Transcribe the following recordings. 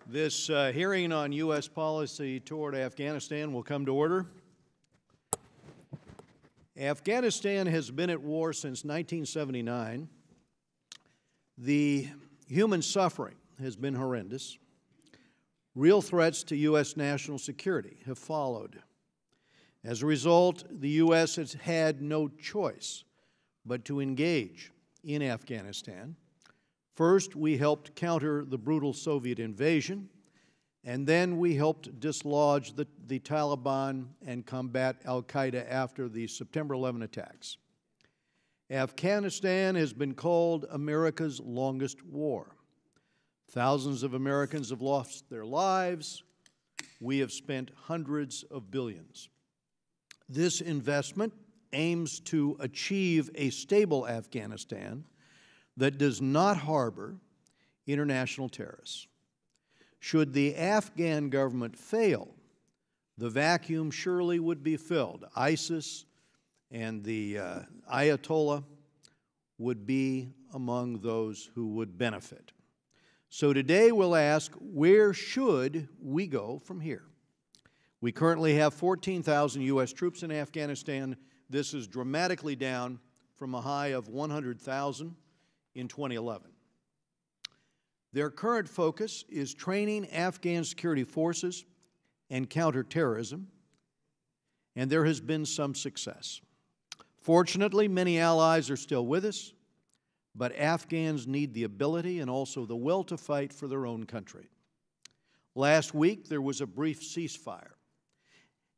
This hearing on U.S. policy toward Afghanistan will come to order. Afghanistan has been at war since 1979. The human suffering has been horrendous. Real threats to U.S. national security have followed. As a result, the U.S. has had no choice but to engage in Afghanistan. First, we helped counter the brutal Soviet invasion, and then we helped dislodge the Taliban and combat al-Qaeda after the September 11 attacks. Afghanistan has been called America's longest war. Thousands of Americans have lost their lives. We have spent hundreds of billions. This investment aims to achieve a stable Afghanistan that does not harbor international terrorists. Should the Afghan government fail, the vacuum surely would be filled. ISIS and the Ayatollah would be among those who would benefit. So today we'll ask, where should we go from here? We currently have 14,000 U.S. troops in Afghanistan. This is dramatically down from a high of 100,000 in 2011. Their current focus is training Afghan security forces and counterterrorism, and there has been some success. Fortunately, many allies are still with us, but Afghans need the ability and also the will to fight for their own country. Last week, there was a brief ceasefire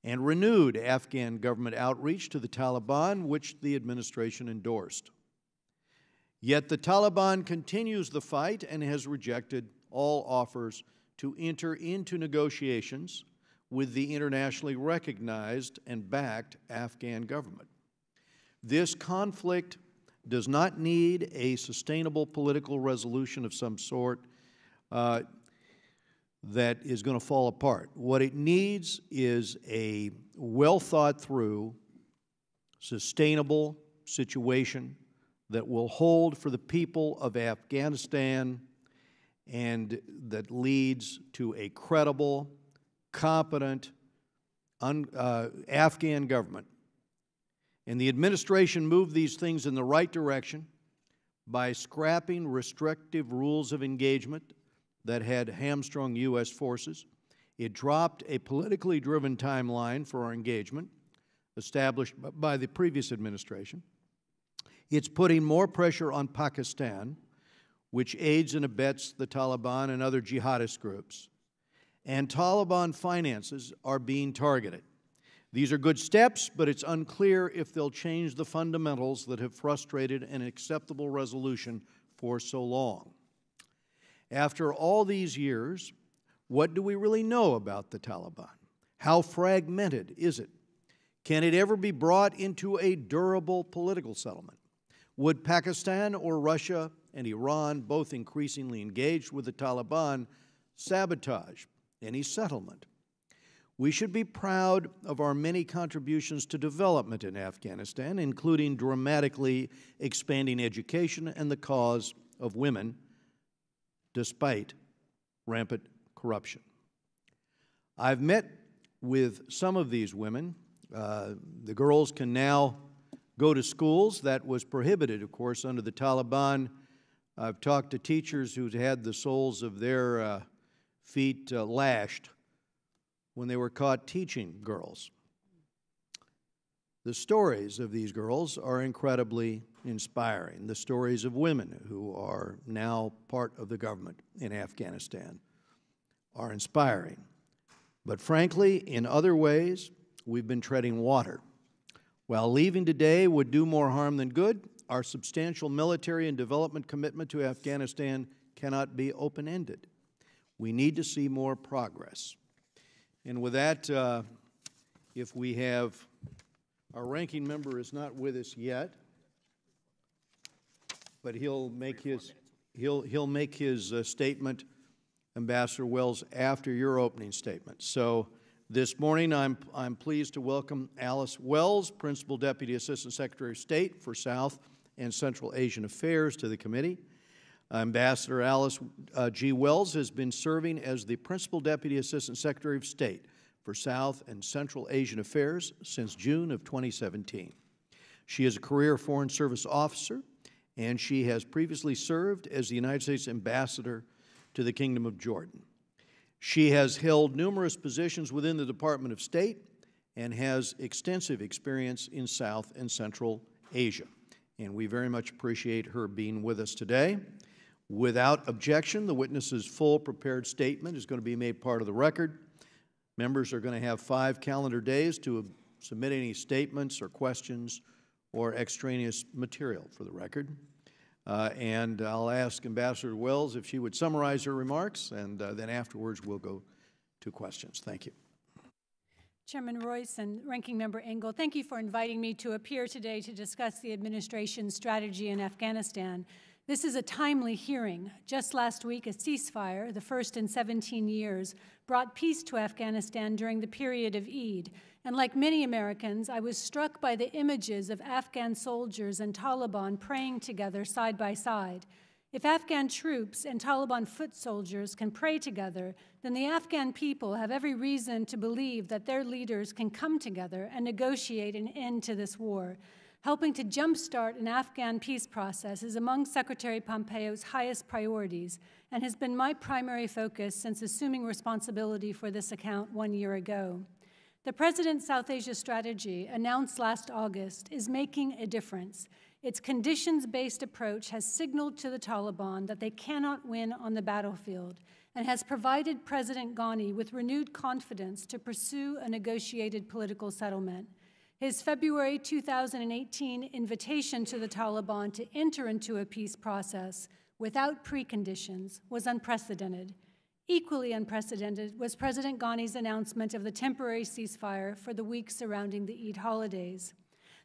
and renewed Afghan government outreach to the Taliban, which the administration endorsed. Yet the Taliban continues the fight and has rejected all offers to enter into negotiations with the internationally recognized and backed Afghan government. This conflict does not need a sustainable political resolution of some sort that is going to fall apart. What it needs is a well-thought-through, sustainable situation that will hold for the people of Afghanistan and that leads to a credible, competent Afghan government. And the administration moved these things in the right direction by scrapping restrictive rules of engagement that had hamstrung U.S. forces. It dropped a politically driven timeline for our engagement established by the previous administration. It's putting more pressure on Pakistan, which aids and abets the Taliban and other jihadist groups. And Taliban finances are being targeted. These are good steps, but it's unclear if they'll change the fundamentals that have frustrated an acceptable resolution for so long. After all these years, what do we really know about the Taliban? How fragmented is it? Can it ever be brought into a durable political settlement? Would Pakistan or Russia and Iran, both increasingly engaged with the Taliban, sabotage any settlement? We should be proud of our many contributions to development in Afghanistan, including dramatically expanding education and the cause of women, despite rampant corruption. I've met with some of these women. The girls can now go to schools. That was prohibited, of course, under the Taliban. I've talked to teachers who'd had the soles of their feet lashed when they were caught teaching girls. The stories of these girls are incredibly inspiring. The stories of women who are now part of the government in Afghanistan are inspiring. But frankly, in other ways, we've been treading water. While leaving today would do more harm than good, our substantial military and development commitment to Afghanistan cannot be open-ended. We need to see more progress. And with that, if we have, our ranking member is not with us yet, but he'll make his statement, Ambassador Wells, after your opening statement. So this morning, I'm pleased to welcome Alice Wells, Principal Deputy Assistant Secretary of State for South and Central Asian Affairs, to the committee. Ambassador Alice G. Wells has been serving as the Principal Deputy Assistant Secretary of State for South and Central Asian Affairs since June of 2017. She is a career Foreign Service officer, and she has previously served as the United States Ambassador to the Kingdom of Jordan. She has held numerous positions within the Department of State and has extensive experience in South and Central Asia. And we very much appreciate her being with us today. Without objection, the witness's full prepared statement is going to be made part of the record. Members are going to have 5 calendar days to submit any statements or questions or extraneous material for the record. And I'll ask Ambassador Wells if she would summarize her remarks, and then afterwards we'll go to questions. Thank you. Chairman Royce and Ranking Member Engel, thank you for inviting me to appear today to discuss the administration's strategy in Afghanistan. This is a timely hearing. Just last week, a ceasefire, the first in 17 years, brought peace to Afghanistan during the period of Eid. And like many Americans, I was struck by the images of Afghan soldiers and Taliban praying together side by side. If Afghan troops and Taliban foot soldiers can pray together, then the Afghan people have every reason to believe that their leaders can come together and negotiate an end to this war. Helping to jumpstart an Afghan peace process is among Secretary Pompeo's highest priorities and has been my primary focus since assuming responsibility for this account 1 year ago. The President's South Asia strategy, announced last August, is making a difference. Its conditions-based approach has signaled to the Taliban that they cannot win on the battlefield and has provided President Ghani with renewed confidence to pursue a negotiated political settlement. His February 2018 invitation to the Taliban to enter into a peace process without preconditions was unprecedented. Equally unprecedented was President Ghani's announcement of the temporary ceasefire for the week surrounding the Eid holidays.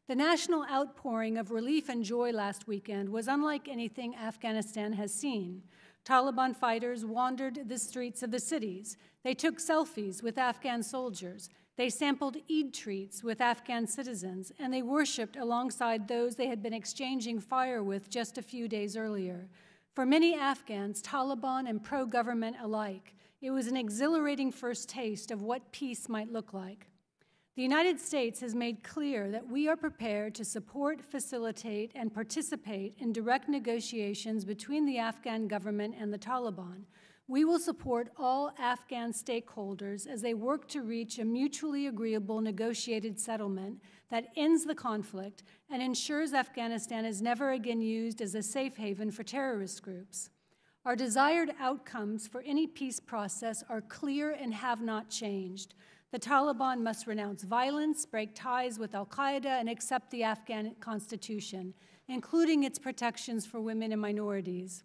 The national outpouring of relief and joy last weekend was unlike anything Afghanistan has seen. Taliban fighters wandered the streets of the cities. They took selfies with Afghan soldiers. They sampled Eid treats with Afghan citizens, and they worshipped alongside those they had been exchanging fire with just a few days earlier. For many Afghans, Taliban and pro-government alike, it was an exhilarating first taste of what peace might look like. The United States has made clear that we are prepared to support, facilitate, and participate in direct negotiations between the Afghan government and the Taliban. We will support all Afghan stakeholders as they work to reach a mutually agreeable negotiated settlement that ends the conflict and ensures Afghanistan is never again used as a safe haven for terrorist groups. Our desired outcomes for any peace process are clear and have not changed. The Taliban must renounce violence, break ties with al-Qaeda, and accept the Afghan constitution, including its protections for women and minorities.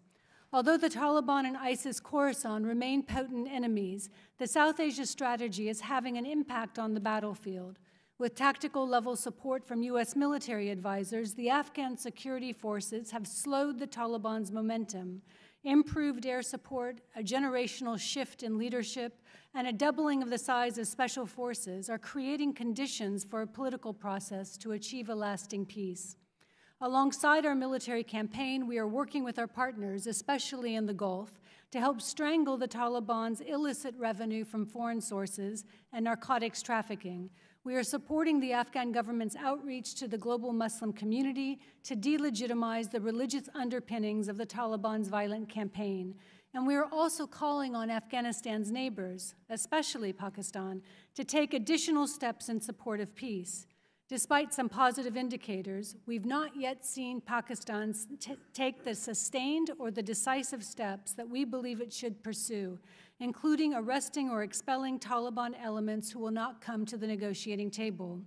Although the Taliban and ISIS-Khorasan remain potent enemies, the South Asia strategy is having an impact on the battlefield. With tactical-level support from U.S. military advisors, the Afghan security forces have slowed the Taliban's momentum. Improved air support, a generational shift in leadership, and a doubling of the size of special forces are creating conditions for a political process to achieve a lasting peace. Alongside our military campaign, we are working with our partners, especially in the Gulf, to help strangle the Taliban's illicit revenue from foreign sources and narcotics trafficking. We are supporting the Afghan government's outreach to the global Muslim community to delegitimize the religious underpinnings of the Taliban's violent campaign. And we are also calling on Afghanistan's neighbors, especially Pakistan, to take additional steps in support of peace. Despite some positive indicators, we've not yet seen Pakistan take the sustained or the decisive steps that we believe it should pursue, including arresting or expelling Taliban elements who will not come to the negotiating table.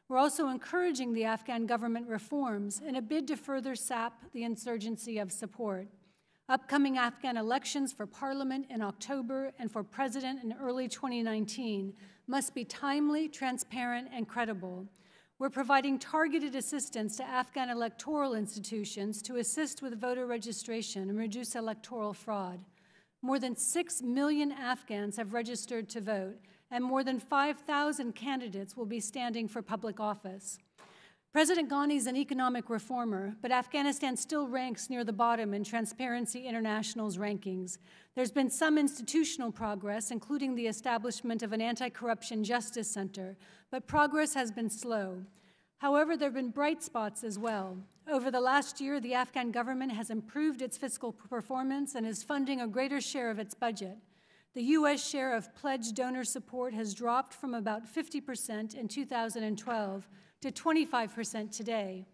We're also encouraging the Afghan government reforms in a bid to further sap the insurgency of support. Upcoming Afghan elections for parliament in October and for president in early 2019 must be timely, transparent, and credible. We're providing targeted assistance to Afghan electoral institutions to assist with voter registration and reduce electoral fraud. More than 6 million Afghans have registered to vote, and more than 5,000 candidates will be standing for public office. President Ghani is an economic reformer, but Afghanistan still ranks near the bottom in Transparency International's rankings. There's been some institutional progress, including the establishment of an anti-corruption justice center, but progress has been slow. However, there have been bright spots as well. Over the last year, the Afghan government has improved its fiscal performance and is funding a greater share of its budget. The U.S. share of pledged donor support has dropped from about 50% in 2012 to 25% today.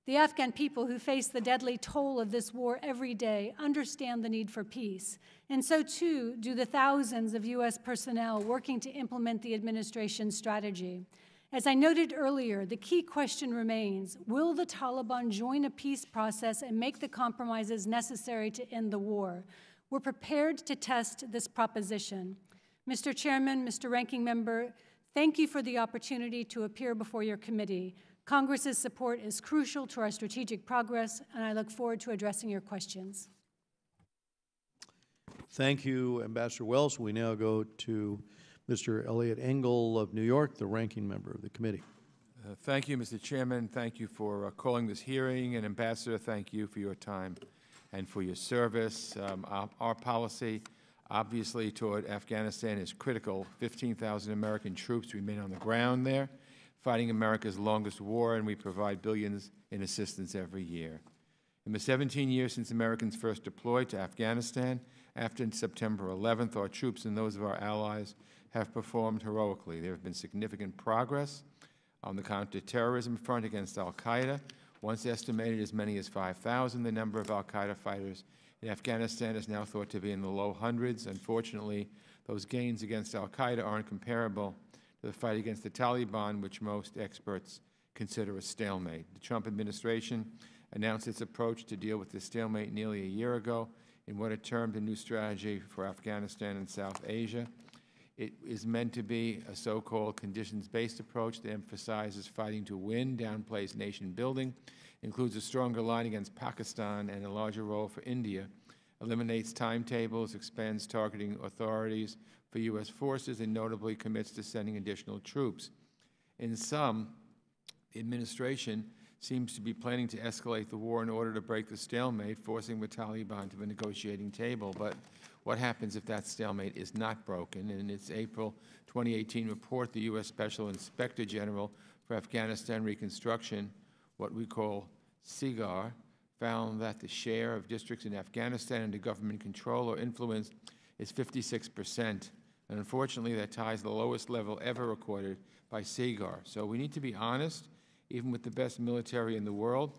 The Afghan people who face the deadly toll of this war every day understand the need for peace, and so too do the thousands of U.S. personnel working to implement the administration's strategy. As I noted earlier, the key question remains, will the Taliban join a peace process and make the compromises necessary to end the war? We're prepared to test this proposition. Mr. Chairman, Mr. Ranking Member, thank you for the opportunity to appear before your committee. Congress's support is crucial to our strategic progress, and I look forward to addressing your questions. Thank you, Ambassador Wells. We now go to Mr. Elliot Engel of New York, the ranking member of the committee. Thank you, Mr. Chairman. Thank you for calling this hearing. And Ambassador, thank you for your time and for your service. Our policy, obviously, toward Afghanistan is critical. 15,000 American troops remain on the ground there, fighting America's longest war, and we provide billions in assistance every year. In the 17 years since Americans first deployed to Afghanistan, after September 11th, our troops and those of our allies have performed heroically. There have been significant progress on the counterterrorism front against al-Qaeda. Once estimated as many as 5,000, the number of al-Qaeda fighters in Afghanistan is now thought to be in the low hundreds. Unfortunately, those gains against al-Qaeda aren't comparable to the fight against the Taliban, which most experts consider a stalemate. The Trump administration announced its approach to deal with this stalemate nearly a year ago in what it termed a new strategy for Afghanistan and South Asia. It is meant to be a so-called conditions-based approach that emphasizes fighting to win, downplays nation building, includes a stronger line against Pakistan and a larger role for India, eliminates timetables, expands targeting authorities for U.S. forces, and notably commits to sending additional troops. In sum, the administration seems to be planning to escalate the war in order to break the stalemate, forcing the Taliban to the negotiating table. But what happens if that stalemate is not broken? In its April 2018 report, the U.S. Special Inspector General for Afghanistan Reconstruction, what we call SIGAR, found that the share of districts in Afghanistan under government control or influence is 56%. And unfortunately, that ties the lowest level ever recorded by SIGAR. So we need to be honest. Even with the best military in the world,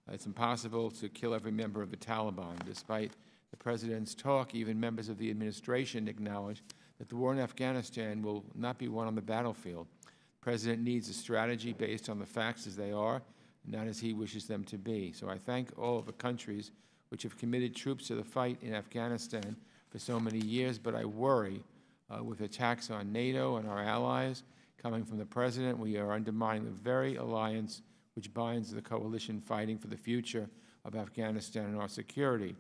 it's impossible to kill every member of the Taliban. Despite the President's talk, even members of the administration acknowledge that the war in Afghanistan will not be won on the battlefield. The President needs a strategy based on the facts as they are, not as he wishes them to be. So I thank all of the countries which have committed troops to the fight in Afghanistan for so many years, but I worry with attacks on NATO and our allies coming from the President, we are undermining the very alliance which binds the coalition fighting for the future of Afghanistan and our security.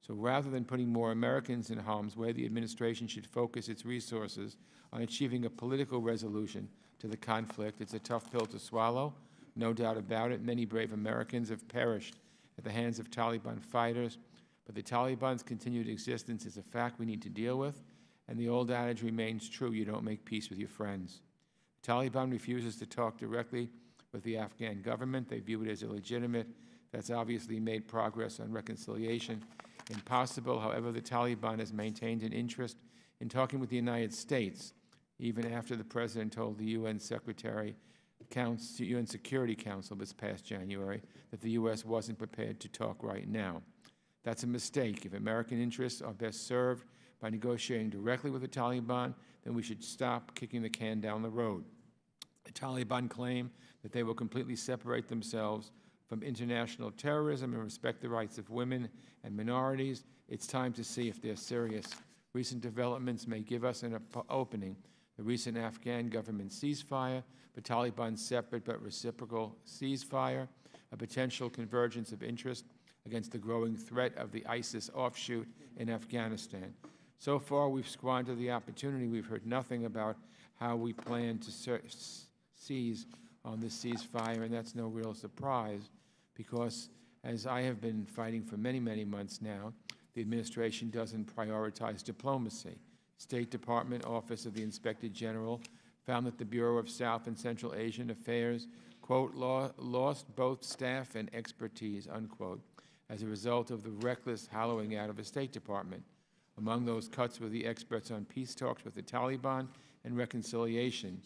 So rather than putting more Americans in harm's way, the administration should focus its resources on achieving a political resolution to the conflict. It's a tough pill to swallow, no doubt about it. Many brave Americans have perished at the hands of Taliban fighters, but the Taliban's continued existence is a fact we need to deal with, and the old adage remains true: you don't make peace with your friends. The Taliban refuses to talk directly with the Afghan government. They view it as illegitimate. That's obviously made progress on reconciliation impossible. However, the Taliban has maintained an interest in talking with the United States, even after the President told the UN Secretary, UN Security Council this past January that the U.S. wasn't prepared to talk right now. That's a mistake. If American interests are best served by negotiating directly with the Taliban, then we should stop kicking the can down the road. The Taliban claim that they will completely separate themselves from international terrorism and respect the rights of women and minorities. It's time to see if they're serious. Recent developments may give us an opening. The recent Afghan government ceasefire, the Taliban's separate but reciprocal ceasefire, a potential convergence of interest against the growing threat of the ISIS offshoot in Afghanistan. So far, we've squandered the opportunity. We've heard nothing about how we plan to seize on this ceasefire, and that's no real surprise because, as I have been fighting for many, many months now, the administration doesn't prioritize diplomacy. State Department Office of the Inspector General found that the Bureau of South and Central Asian Affairs, quote, lost both staff and expertise, unquote, as a result of the reckless hollowing out of the State Department. Among those cuts were the experts on peace talks with the Taliban and reconciliation.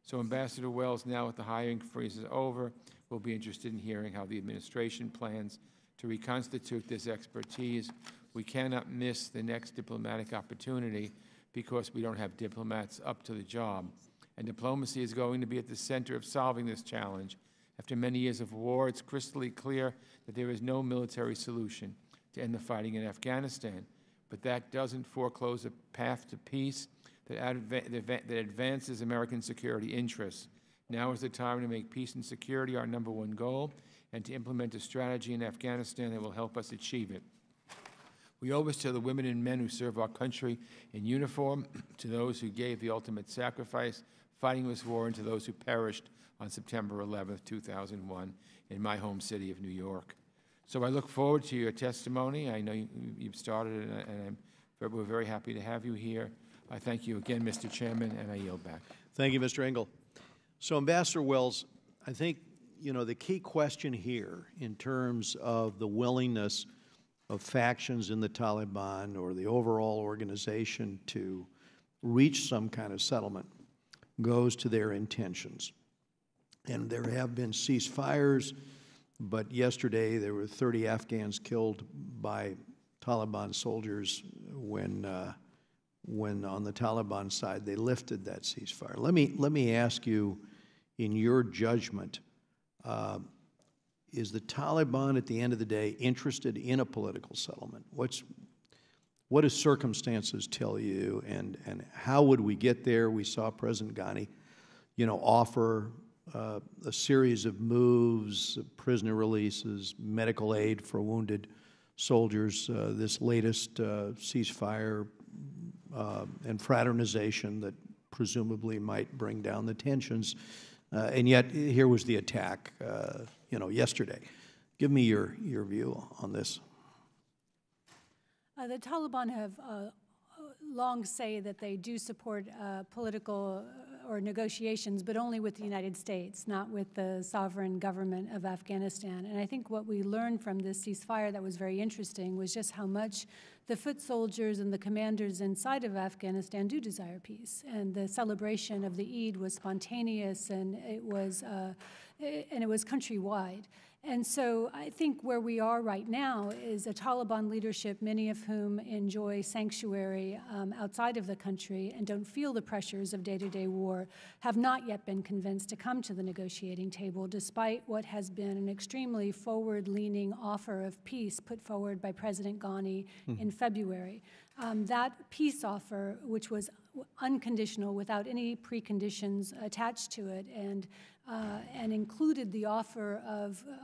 So Ambassador Wells, now that the hiring freeze is over, will be interested in hearing how the administration plans to reconstitute this expertise. We cannot miss the next diplomatic opportunity because we don't have diplomats up to the job. And diplomacy is going to be at the center of solving this challenge. After many years of war, it's crystal clear that there is no military solution to end the fighting in Afghanistan. But that doesn't foreclose a path to peace that advances American security interests. Now is the time to make peace and security our #1 goal and to implement a strategy in Afghanistan that will help us achieve it. We owe this to the women and men who serve our country in uniform, to those who gave the ultimate sacrifice fighting this war, and to those who perished on September 11th, 2001 in my home city of New York. So I look forward to your testimony. I know you've started, and we're very happy to have you here. I thank you again, Mr. Chairman, and I yield back. Thank you, Mr. Engel. So, Ambassador Wells, I think, the key question here in terms of the willingness of factions in the Taliban or the overall organization to reach some kind of settlement goes to their intentions. And there have been ceasefires, but yesterday there were 30 Afghans killed by Taliban soldiers when on the Taliban side they lifted that ceasefire. Let me ask you, in your judgment, is the Taliban at the end of the day interested in a political settlement? What do circumstances tell you, and how would we get there? We saw President Ghani, offer a series of moves, prisoner releases, medical aid for wounded soldiers, this latest ceasefire and fraternization that presumably might bring down the tensions. And yet, here was the attack, yesterday. Give me your view on this. The Taliban have long say that they do support political or negotiations, but only with the United States, not with the sovereign government of Afghanistan. And I think what we learned from this ceasefire that was very interesting was just how much the foot soldiers and the commanders inside of Afghanistan do desire peace. And the celebration of the Eid was spontaneous, and it was countrywide. And so I think where we are right now is a Taliban leadership, many of whom enjoy sanctuary outside of the country and don't feel the pressures of day-to-day war, have not yet been convinced to come to the negotiating table, despite what has been an extremely forward-leaning offer of peace put forward by President Ghani in February. That peace offer, which was unconditional, without any preconditions attached to it, and included the offer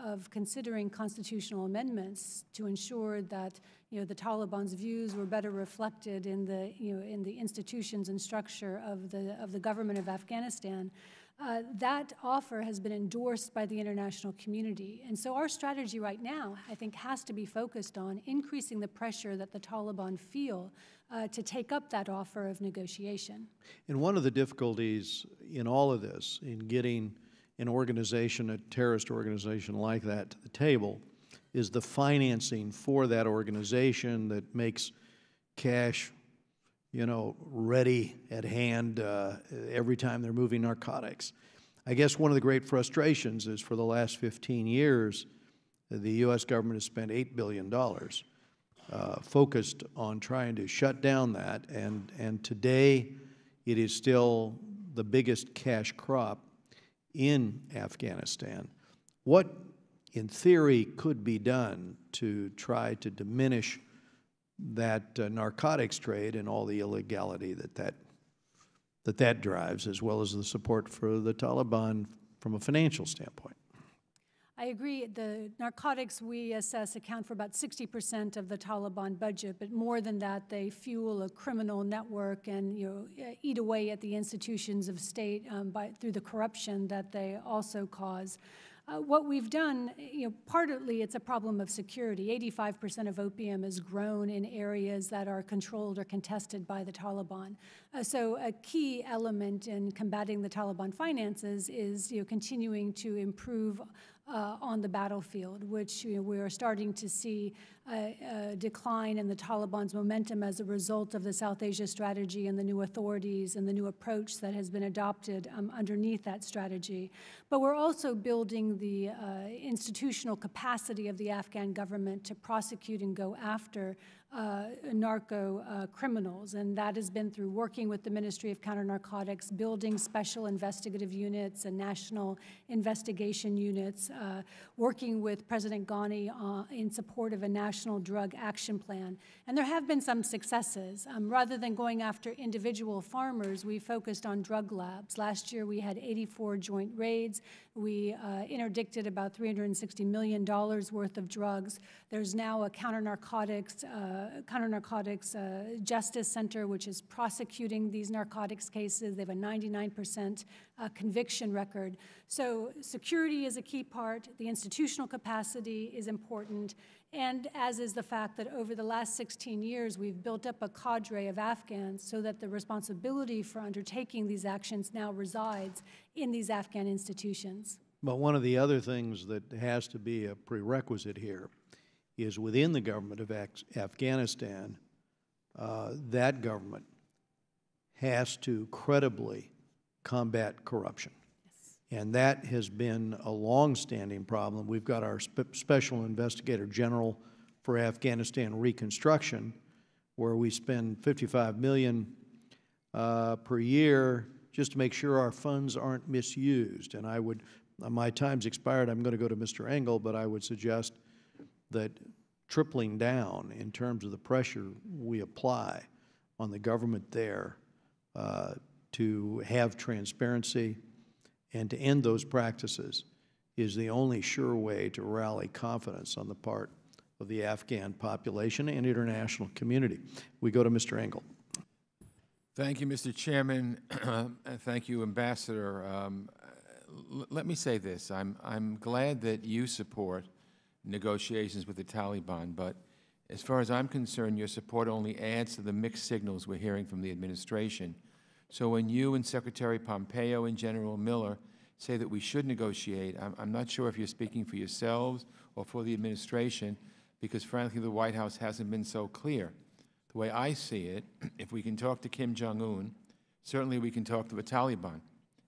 of considering constitutional amendments to ensure that the Taliban's views were better reflected in the institutions and structure of the government of Afghanistan. That offer has been endorsed by the international community. And so our strategy right now, I think, has to be focused on increasing the pressure that the Taliban feel to take up that offer of negotiation. And one of the difficulties in all of this, in getting an organization, a terrorist organization like that, to the table, is the financing for that organization that makes cash ready at hand every time they're moving narcotics. I guess one of the great frustrations is for the last 15 years, the U.S. government has spent $8 billion focused on trying to shut down that, and today it is still the biggest cash crop in Afghanistan. What, in theory, could be done to try to diminish that narcotics trade and all the illegality that drives, as well as the support for the Taliban from a financial standpoint? I agree. The narcotics we assess account for about 60% of the Taliban budget, but more than that, they fuel a criminal network and eat away at the institutions of state through the corruption that they also cause. What we've done, partly it's a problem of security. 85% of opium is grown in areas that are controlled or contested by the Taliban. So a key element in combating the Taliban finances is continuing to improve on the battlefield, which we are starting to see a decline in the Taliban's momentum as a result of the South Asia strategy and the new authorities and the new approach that has been adopted underneath that strategy. But we're also building the institutional capacity of the Afghan government to prosecute and go after narco criminals, and that has been through working with the Ministry of Counter-Narcotics, building special investigative units and national investigation units, working with President Ghani in support of a national drug action plan. And there have been some successes. Rather than going after individual farmers, we focused on drug labs. Last year we had 84 joint raids. We interdicted about $360 million worth of drugs. There's now a counter-narcotics justice center, which is prosecuting these narcotics cases. They have a 99% conviction record. So security is a key part. The institutional capacity is important. And as is the fact that over the last 16 years, we've built up a cadre of Afghans so that the responsibility for undertaking these actions now resides in these Afghan institutions. But one of the other things that has to be a prerequisite here is within the government of Afghanistan, that government has to credibly combat corruption. Yes. And that has been a long-standing problem. We've got our Special Investigator General for Afghanistan Reconstruction, where we spend $55 million per year just to make sure our funds aren't misused. And I would, my time's expired, I'm going to go to Mr. Engel, but I would suggest that tripling down in terms of the pressure we apply on the government there to have transparency and to end those practices is the only sure way to rally confidence on the part of the Afghan population and international community. We go to Mr. Engel. Thank you, Mr. Chairman. Thank you, Ambassador. Let me say this. I'm glad that you support negotiations with the Taliban, but as far as I'm concerned, your support only adds to the mixed signals we're hearing from the administration. So when you and Secretary Pompeo and General Miller say that we should negotiate, I'm not sure if you're speaking for yourselves or for the administration, because frankly the White House hasn't been so clear. The way I see it, if we can talk to Kim Jong-un, certainly we can talk to the Taliban.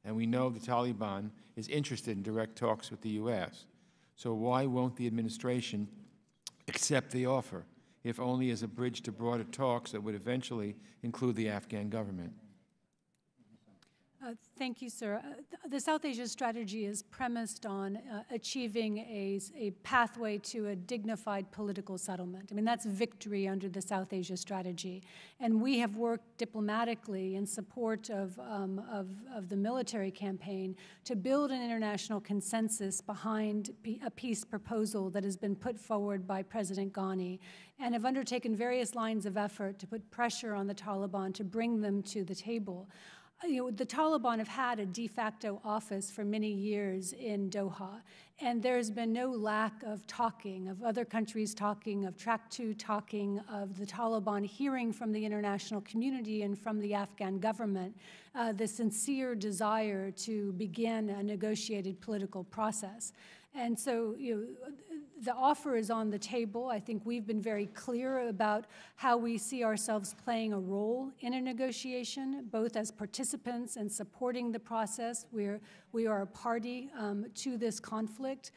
And we know the Taliban is interested in direct talks with the U.S. So why won't the administration accept the offer, if only as a bridge to broader talks that would eventually include the Afghan government? Thank you, sir. The South Asia strategy is premised on achieving a pathway to a dignified political settlement. I mean, that's victory under the South Asia strategy. And we have worked diplomatically in support of the military campaign to build an international consensus behind a peace proposal that has been put forward by President Ghani, and have undertaken various lines of effort to put pressure on the Taliban to bring them to the table. The Taliban have had a de facto office for many years in Doha, and there's been no lack of talking, of other countries talking, of Track 2 talking, of the Taliban hearing from the international community and from the Afghan government the sincere desire to begin a negotiated political process. And so, the offer is on the table. I think we've been very clear about how we see ourselves playing a role in a negotiation, both as participants and supporting the process. We are a party to this conflict,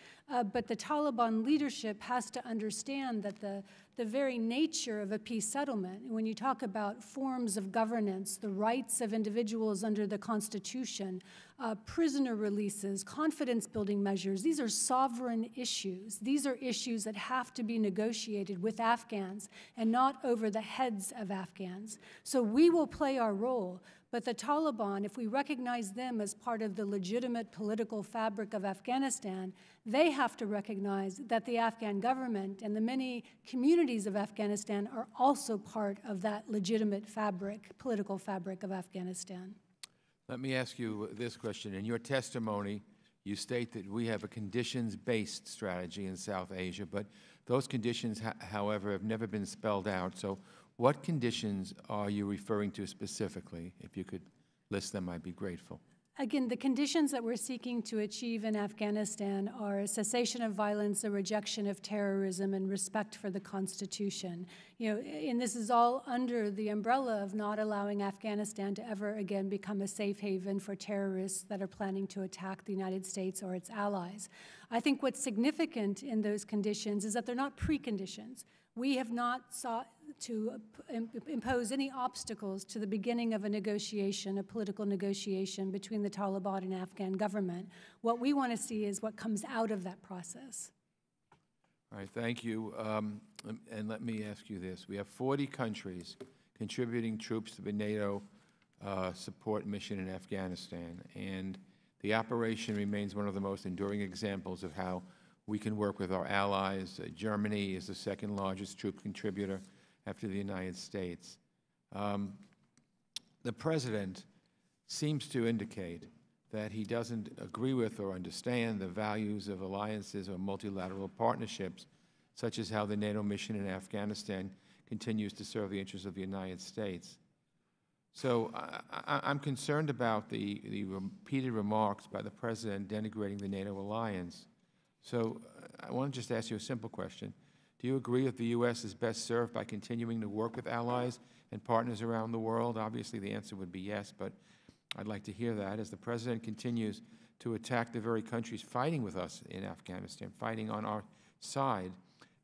but the Taliban leadership has to understand that the very nature of a peace settlement, when you talk about forms of governance, the rights of individuals under the Constitution, prisoner releases, confidence-building measures, these are sovereign issues. These are issues that have to be negotiated with Afghans and not over the heads of Afghans. So we will play our role, But the Taliban, if we recognize them as part of the legitimate political fabric of Afghanistan, they have to recognize that the Afghan government and the many communities of Afghanistan are also part of that legitimate fabric, political fabric of Afghanistan. Let me ask you this question. In your testimony, you state that we have a conditions-based strategy in South Asia, but those conditions, however, have never been spelled out. So what conditions are you referring to specifically? If you could list them, I'd be grateful. Again, the conditions that we're seeking to achieve in Afghanistan are a cessation of violence, a rejection of terrorism, and respect for the Constitution. And this is all under the umbrella of not allowing Afghanistan to ever again become a safe haven for terrorists that are planning to attack the United States or its allies. I think what's significant in those conditions is that they're not preconditions. We have not sought to impose any obstacles to the beginning of a negotiation, a political negotiation between the Taliban and Afghan government. What we want to see is what comes out of that process. All right, thank you. And let me ask you this. We have 40 countries contributing troops to the NATO support mission in Afghanistan, and the operation remains one of the most enduring examples of how we can work with our allies. Germany is the second largest troop contributor after the United States. The President seems to indicate that he doesn't agree with or understand the values of alliances or multilateral partnerships, such as how the NATO mission in Afghanistan continues to serve the interests of the United States. So I'm concerned about the repeated remarks by the President denigrating the NATO alliance. So I want to just ask you a simple question. Do you agree that the U.S. is best served by continuing to work with allies and partners around the world? Obviously, the answer would be yes, but I'd like to hear that as the President continues to attack the very countries fighting with us in Afghanistan, fighting on our side.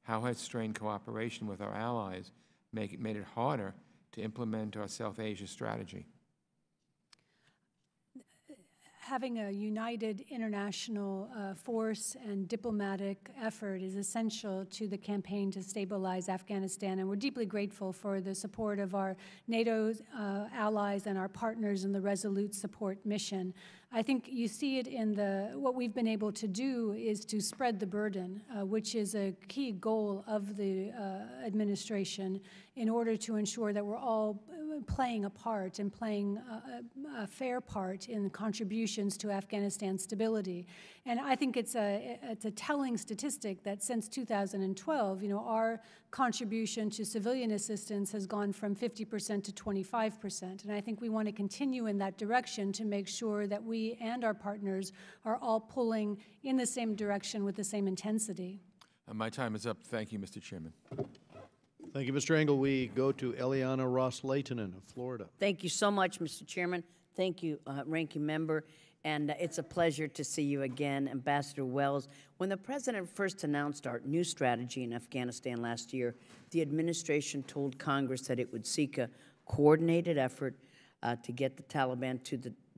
How has strained cooperation with our allies made it harder to implement our South Asia strategy? Having a united international force and diplomatic effort is essential to the campaign to stabilize Afghanistan, and we're deeply grateful for the support of our NATO allies and our partners in the Resolute Support mission. I think you see it in what we've been able to do is to spread the burden, which is a key goal of the administration in order to ensure that we're all playing a part and playing a fair part in contributions to Afghanistan's stability. And I think it's a telling statistic that since 2012, our contribution to civilian assistance has gone from 50% to 25%. And I think we want to continue in that direction to make sure that we and our partners are all pulling in the same direction with the same intensity. My time is up. Thank you, Mr. Chairman. Thank you, Mr. Engel. We go to Eliana Ross-Leitonen of Florida. Thank you so much, Mr. Chairman. Thank you, Ranking Member. And it's a pleasure to see you again, Ambassador Wells. When the President first announced our new strategy in Afghanistan last year, the administration told Congress that it would seek a coordinated effort to get the Taliban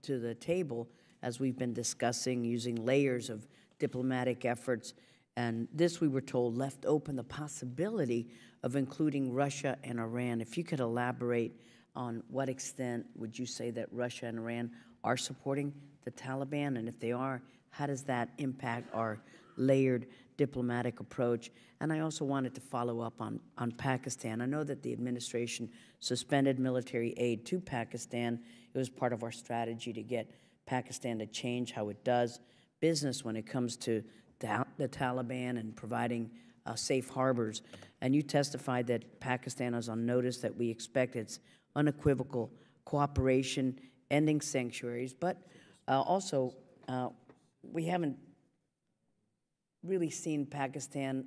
to the table, as we've been discussing, using layers of diplomatic efforts. And this, we were told, left open the possibility of including Russia and Iran. If you could elaborate on what extent would you say that Russia and Iran are supporting the Taliban, and if they are, how does that impact our layered diplomatic approach? And I also wanted to follow up on Pakistan. I know that the administration suspended military aid to Pakistan. It was part of our strategy to get Pakistan to change how it does business when it comes to the Taliban and providing safe harbors. And you testified that Pakistan is on notice that we expect its unequivocal cooperation, ending sanctuaries, but also we haven't really seen Pakistan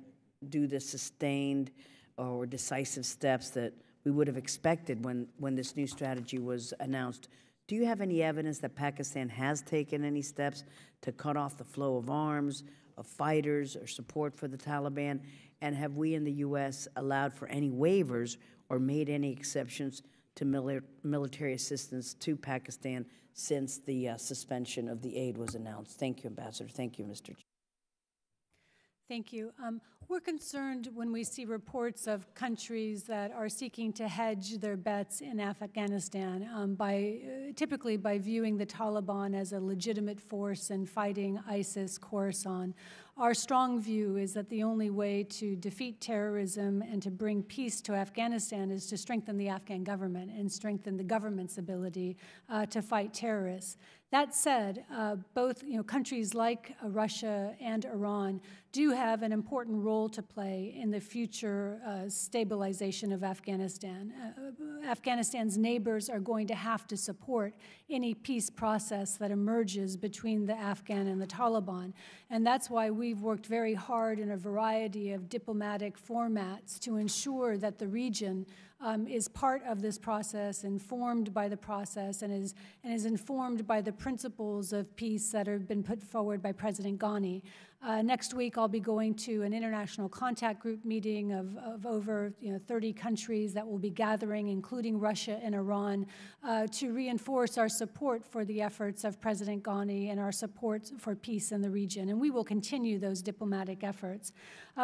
do the sustained or decisive steps that we would have expected when this new strategy was announced. Do you have any evidence that Pakistan has taken any steps to cut off the flow of arms, of fighters, or support for the Taliban? And have we in the U.S. allowed for any waivers or made any exceptions to military assistance to Pakistan since the suspension of the aid was announced? Thank you, Ambassador. Thank you, Mr. Chair. Thank you. We're concerned when we see reports of countries that are seeking to hedge their bets in Afghanistan typically by viewing the Taliban as a legitimate force and fighting ISIS, Khorasan. Our strong view is that the only way to defeat terrorism and to bring peace to Afghanistan is to strengthen the Afghan government and strengthen the government's ability to fight terrorists. That said, both countries like Russia and Iran do have an important role to play in the future stabilization of Afghanistan. Afghanistan's neighbors are going to have to support any peace process that emerges between the Afghan and the Taliban. And that's why we've worked very hard in a variety of diplomatic formats to ensure that the region is part of this process, informed by the process, and is informed by the principles of peace that have been put forward by President Ghani. Next week, I'll be going to an international contact group meeting of over 30 countries that will be gathering, including Russia and Iran, to reinforce our support for the efforts of President Ghani and our support for peace in the region. And we will continue those diplomatic efforts.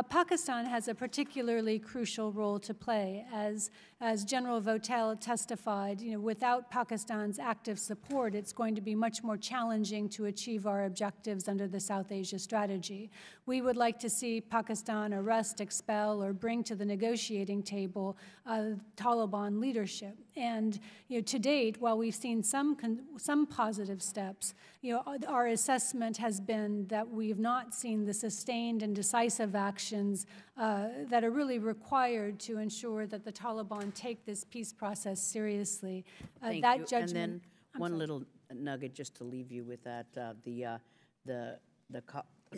Pakistan has a particularly crucial role to play. As General Votel testified, without Pakistan's active support, it's going to be much more challenging to achieve our objectives under the South Asia strategy. We would like to see Pakistan arrest, expel, or bring to the negotiating table Taliban leadership. And to date, while we've seen some positive steps, our assessment has been that we have not seen the sustained and decisive actions that are really required to ensure that the Taliban take this peace process seriously. Thank that you. judgment. And then one little nugget just to leave you with that: the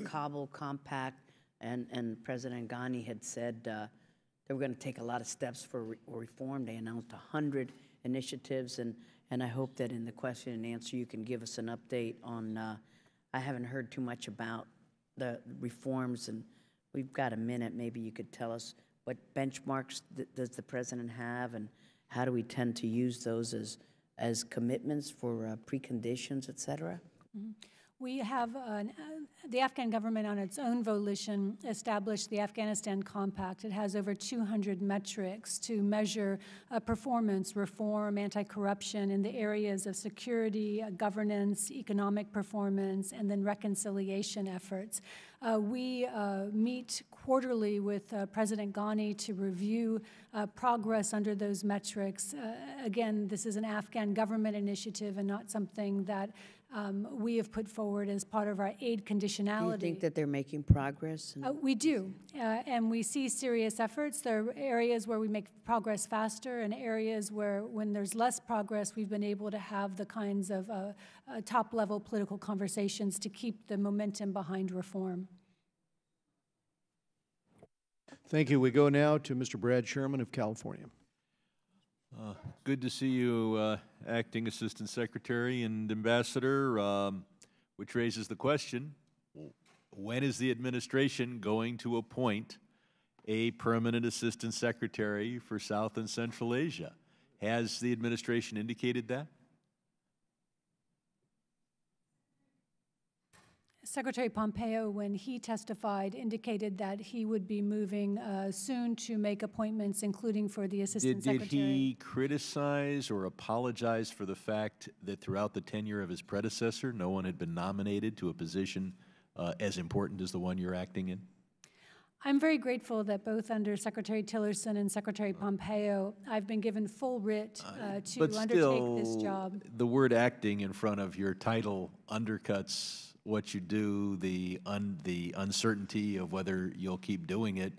Kabul Compact and President Ghani had said they were going to take a lot of steps for reform. They announced 100 initiatives, and I hope that in the question and answer you can give us an update on. I haven't heard too much about the reforms, and we've got a minute. Maybe you could tell us what benchmarks does the president have, and how do we tend to use those as commitments for preconditions, et cetera? Mm-hmm. We have the Afghan government on its own volition established the Afghanistan Compact. It has over 200 metrics to measure performance, reform, anti-corruption in the areas of security, governance, economic performance, and then reconciliation efforts. We meet quarterly with President Ghani to review progress under those metrics. Again, this is an Afghan government initiative and not something that we have put forward as part of our aid conditionality. Do you think that they're making progress? We do, and we see serious efforts. There are areas where we make progress faster and areas where, when there's less progress, we've been able to have the kinds of top-level political conversations to keep the momentum behind reform. Thank you. We go now to Mr. Brad Sherman of California. Good to see you, Acting Assistant Secretary and Ambassador, which raises the question, when is the administration going to appoint a permanent Assistant Secretary for South and Central Asia? Has the administration indicated that? Secretary Pompeo, when he testified, indicated that he would be moving soon to make appointments, including for the Assistant Secretary. Did he criticize or apologize for the fact that throughout the tenure of his predecessor, no one had been nominated to a position as important as the one you're acting in? I'm very grateful that both under Secretary Tillerson and Secretary Pompeo, I've been given full writ to undertake this job. The word acting in front of your title undercuts what you do, the uncertainty of whether you'll keep doing it.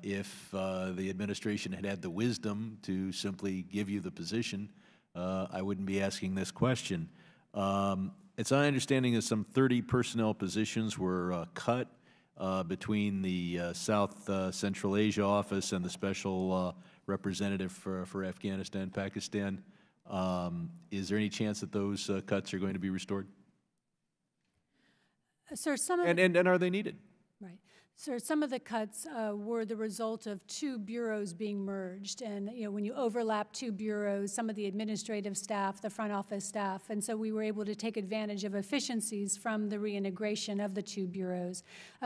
If the administration had had the wisdom to simply give you the position, I wouldn't be asking this question. It's my understanding that some 30 personnel positions were cut between the South Central Asia office and the special representative for Afghanistan, Pakistan. Is there any chance that those cuts are going to be restored? Sir, some of and are they needed? Right. Sir, some of the cuts were the result of two bureaus being merged. And, when you overlap two bureaus, some of the administrative staff, the front office staff, and so we were able to take advantage of efficiencies from the reintegration of the two bureaus.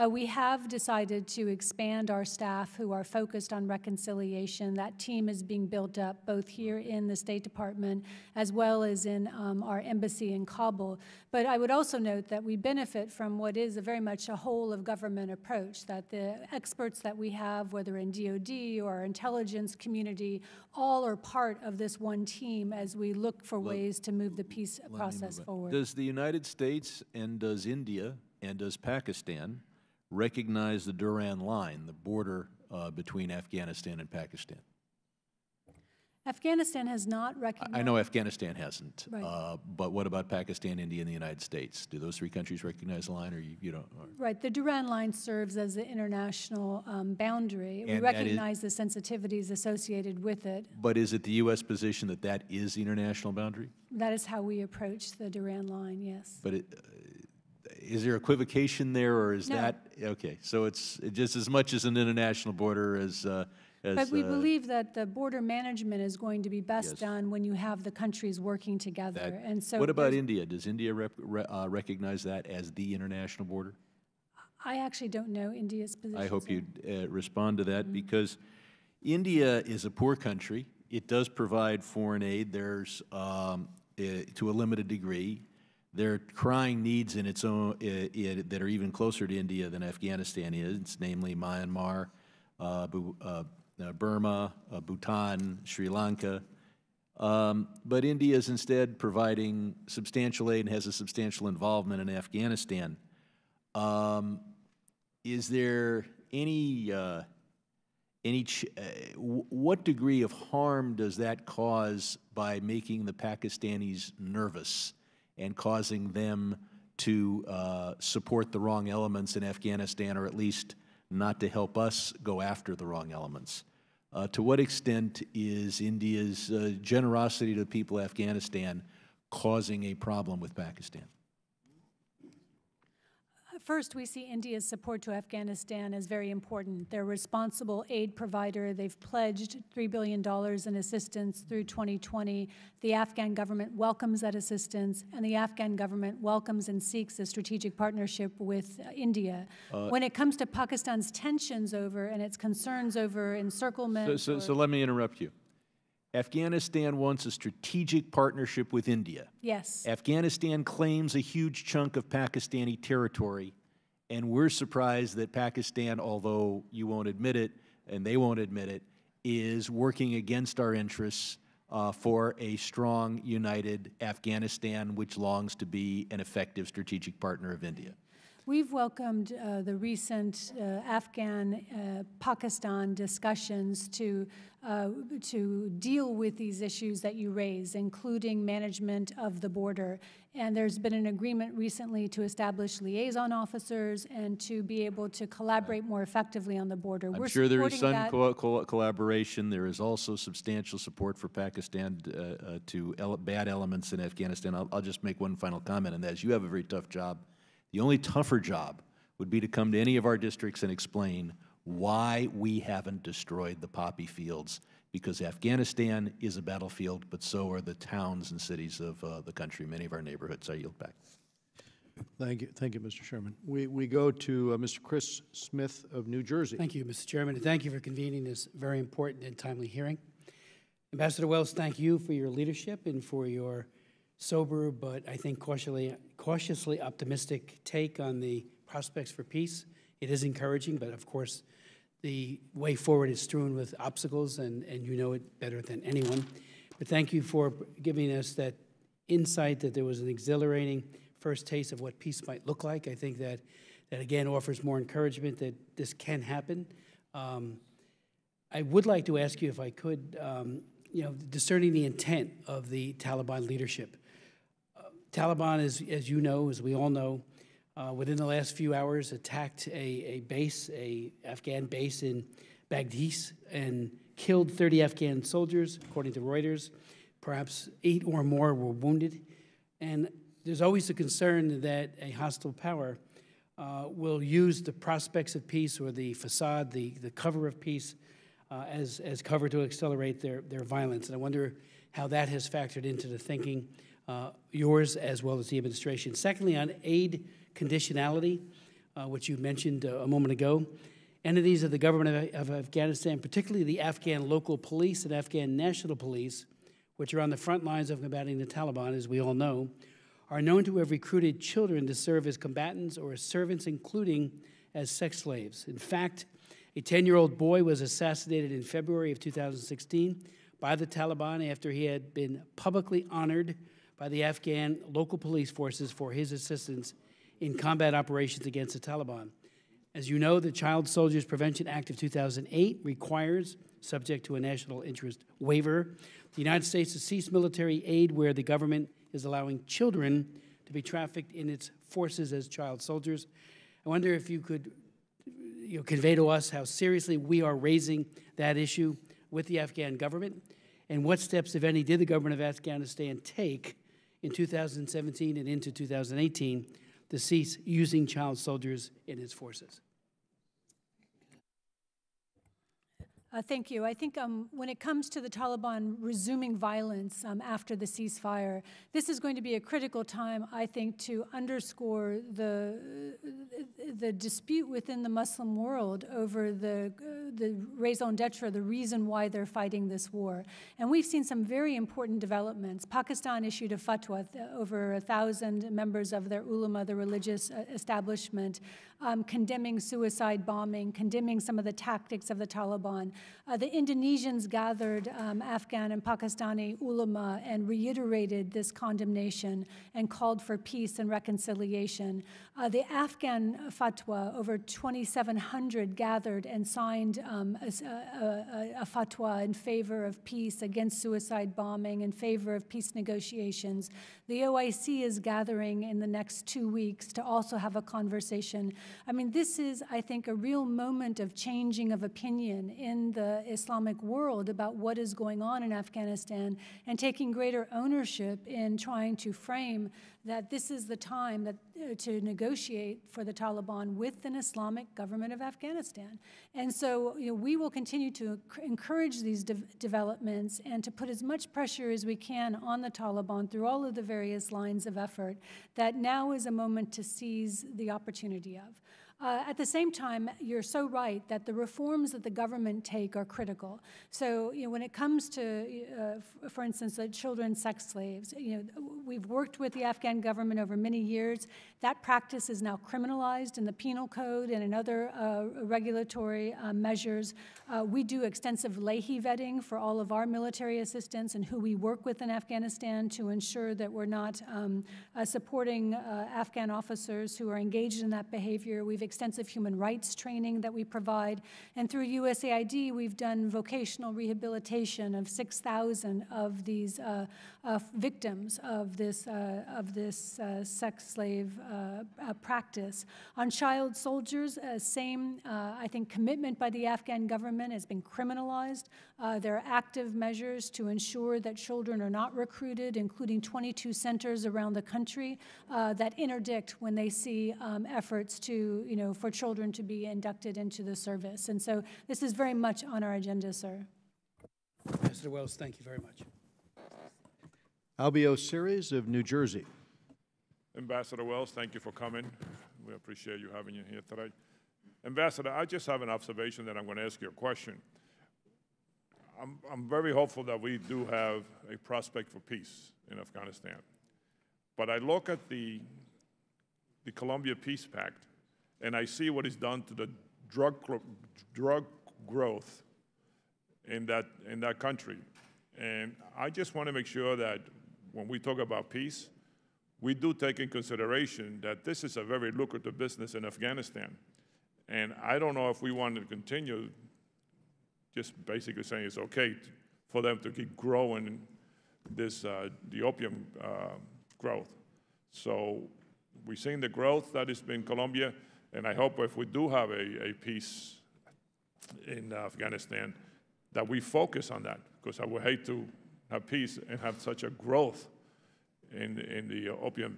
We have decided to expand our staff who are focused on reconciliation. That team is being built up both here in the State Department as well as in our embassy in Kabul. But I would also note that we benefit from what is very much a whole-of-government approach, that the experts that we have, whether in DOD or our intelligence community, all are part of this one team as we look for ways to move the peace process forward. Does the United States and does India and does Pakistan recognize the Durand Line, the border between Afghanistan and Pakistan? Afghanistan has not recognized. I know Afghanistan hasn't, Right. but what about Pakistan, India, and the United States? Do those three countries recognize the line, or you don't? Or? Right. The Durand Line serves as the international boundary. We And recognize the sensitivities associated with it. But is it the U.S. position that that is the international boundary? That is how we approach the Durand Line, yes. But is there equivocation there, or is No. that okay? So it's just as much as an international border as. But we believe that the border management is going to be best Yes. done when you have the countries working together. And so what about India? Does India recognize that as the international border? I actually don't know India's position. I hope sir. you'd respond to that, because India is a poor country. It does provide foreign aid. There's to a limited degree. There are crying needs in its own that are even closer to India than Afghanistan is, namely Myanmar, Burma, Bhutan, Sri Lanka. But India is instead providing substantial aid and has a substantial involvement in Afghanistan. Is there what degree of harm does that cause by making the Pakistanis nervous and causing them to support the wrong elements in Afghanistan, or at least not to help us go after the wrong elements? To what extent is India's generosity to the people of Afghanistan causing a problem with Pakistan? First, we see India's support to Afghanistan as very important. They're a responsible aid provider. They've pledged $3 billion in assistance through 2020. The Afghan government welcomes that assistance, and the Afghan government welcomes and seeks a strategic partnership with India. When it comes to Pakistan's tensions over and its concerns over encirclement... So let me interrupt you. Afghanistan wants a strategic partnership with India. Yes. Afghanistan claims a huge chunk of Pakistani territory, and we're surprised that Pakistan, although you won't admit it and they won't admit it, is working against our interests for a strong, united Afghanistan, which longs to be an effective strategic partner of India. We've welcomed the recent Afghan-Pakistan discussions to deal with these issues that you raise, including management of the border. And there's been an agreement recently to establish liaison officers and to be able to collaborate more effectively on the border. I'm sure there is some collaboration. There is also substantial support for Pakistan to bad elements in Afghanistan. I'll just make one final comment, and that is you have a very tough job. The only tougher job would be to come to any of our districts and explain why we haven't destroyed the poppy fields, because Afghanistan is a battlefield, but so are the towns and cities of the country, many of our neighborhoods. I yield back. Thank you, Mr. Chairman. We go to Mr. Chris Smith of New Jersey. Thank you, Mr. Chairman, and thank you for convening this very important and timely hearing. Ambassador Wells, thank you for your leadership and for your sober but I think cautiously optimistic take on the prospects for peace. It is encouraging, but of course the way forward is strewn with obstacles, and you know it better than anyone. But thank you for giving us that insight that there was an exhilarating first taste of what peace might look like. I think that again offers more encouragement that this can happen. I would like to ask you, if I could, discerning the intent of the Taliban leadership. Taliban, as you know, as we all know, within the last few hours attacked a Afghan base in Baghdad and killed 30 Afghan soldiers, according to Reuters. Perhaps 8 or more were wounded. And there's always a concern that a hostile power will use the prospects of peace or the facade, the cover of peace, as cover to accelerate their violence. And I wonder how that has factored into the thinking, yours as well as the administration. Secondly, on aid conditionality, which you mentioned a moment ago, entities of the government of Afghanistan, particularly the Afghan local police and Afghan national police, which are on the front lines of combating the Taliban, as we all know, are known to have recruited children to serve as combatants or as servants, including as sex slaves. In fact, a 10-year-old boy was assassinated in February of 2016 by the Taliban after he had been publicly honored by the Afghan local police forces for his assistance in combat operations against the Taliban. As you know, the Child Soldiers Prevention Act of 2008 requires, subject to a national interest waiver, the United States to cease military aid where the government is allowing children to be trafficked in its forces as child soldiers. I wonder if you could convey to us how seriously we are raising that issue with the Afghan government, and what steps, if any, did the government of Afghanistan take in 2017 and into 2018 to cease using child soldiers in its forces? Thank you. I think when it comes to the Taliban resuming violence after the ceasefire, this is going to be a critical time, I think, to underscore the dispute within the Muslim world over the raison d'etre, the reason why they're fighting this war. And we've seen some very important developments. Pakistan issued a fatwa, over 1,000 members of their ulama, the religious establishment, condemning suicide bombing, condemning some of the tactics of the Taliban. The Indonesians gathered Afghan and Pakistani ulama and reiterated this condemnation and called for peace and reconciliation. The Afghan fatwa, over 2,700 gathered and signed a fatwa in favor of peace, against suicide bombing, in favor of peace negotiations. The OIC is gathering in the next 2 weeks to also have a conversation. I mean, this is, I think, a real moment of changing of opinion in the Islamic world about what is going on in Afghanistan, and taking greater ownership in trying to frame that this is the time that, to negotiate for the Taliban with an Islamic government of Afghanistan. And so we will continue to encourage these developments and to put as much pressure as we can on the Taliban through all of the various lines of effort, that now is a moment to seize the opportunity of. At the same time, you're so right that the reforms that the government take are critical. So, when it comes to, for instance, children sex slaves, we've worked with the Afghan government over many years. That practice is now criminalized in the penal code and in other regulatory measures. We do extensive Leahy vetting for all of our military assistants and who we work with in Afghanistan to ensure that we're not supporting Afghan officers who are engaged in that behavior. We've extensive human rights training that we provide. And through USAID, we've done vocational rehabilitation of 6,000 of these victims of this sex slave practice. On child soldiers, same, I think, commitment by the Afghan government has been criminalized. There are active measures to ensure that children are not recruited, including 22 centers around the country that interdict when they see efforts to, for children to be inducted into the service. And so this is very much on our agenda, sir. Ambassador Wells, thank you very much. Albio Series of New Jersey. Ambassador Wells, thank you for coming. We appreciate you having you here today. Ambassador, I just have an observation that I'm going to ask you a question. I'm very hopeful that we do have a prospect for peace in Afghanistan. But I look at the Colombia Peace Pact, and I see what is done to the drug growth in that country. And I just want to make sure that when we talk about peace, we do take in consideration that this is a very lucrative business in Afghanistan. And I don't know if we want to continue just basically saying it's okay for them to keep growing this, the opium growth. So we've seen the growth that has been in Colombia, and I hope if we do have a peace in Afghanistan, that we focus on that, because I would hate to have peace and have such a growth in the opium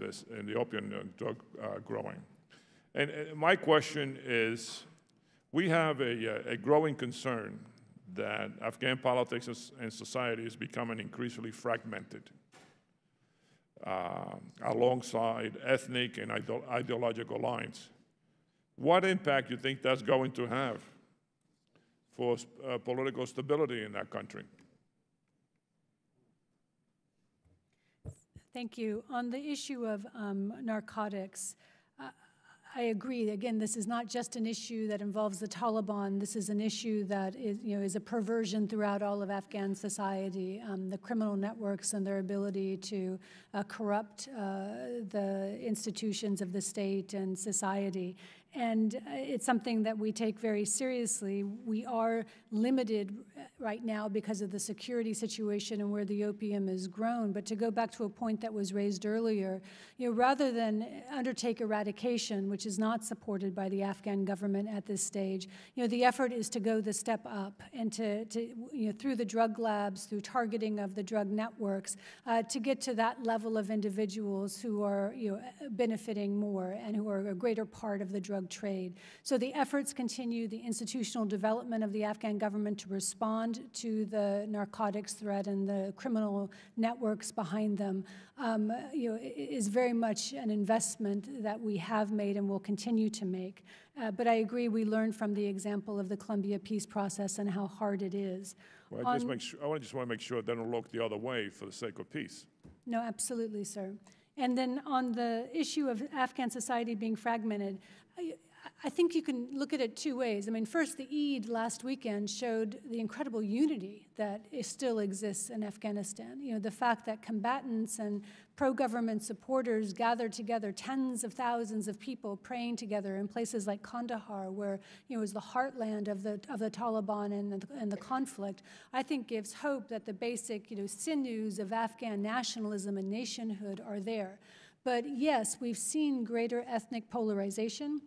drug growing. And my question is, we have a growing concern that Afghan politics and society is becoming increasingly fragmented alongside ethnic and ideological lines. What impact do you think that's going to have for political stability in that country? Thank you. On the issue of narcotics, I agree. Again, this is not just an issue that involves the Taliban. This is an issue that is a perversion throughout all of Afghan society. The criminal networks and their ability to corrupt the institutions of the state and society. And it's something that we take very seriously. We are limited right now because of the security situation and where the opium is grown. But to go back to a point that was raised earlier, rather than undertake eradication, which is not supported by the Afghan government at this stage, the effort is to go the step up and to through the drug labs, through targeting of the drug networks, to get to that level of individuals who are benefiting more and who are a greater part of the drug trade. So the efforts continue, the institutional development of the Afghan government to respond to the narcotics threat and the criminal networks behind them is very much an investment that we have made and will continue to make. But I agree, we learned from the example of the Colombia peace process and how hard it is. Well, I just want to make sure it doesn't look the other way for the sake of peace. No, absolutely, sir. And then on the issue of Afghan society being fragmented, I think you can look at it two ways. I mean, first, the Eid last weekend showed the incredible unity that still exists in Afghanistan. The fact that combatants and pro-government supporters gathered together, tens of thousands of people praying together in places like Kandahar, where is the heartland of the Taliban and the conflict, I think gives hope that the basic sinews of Afghan nationalism and nationhood are there. But yes, we've seen greater ethnic polarization.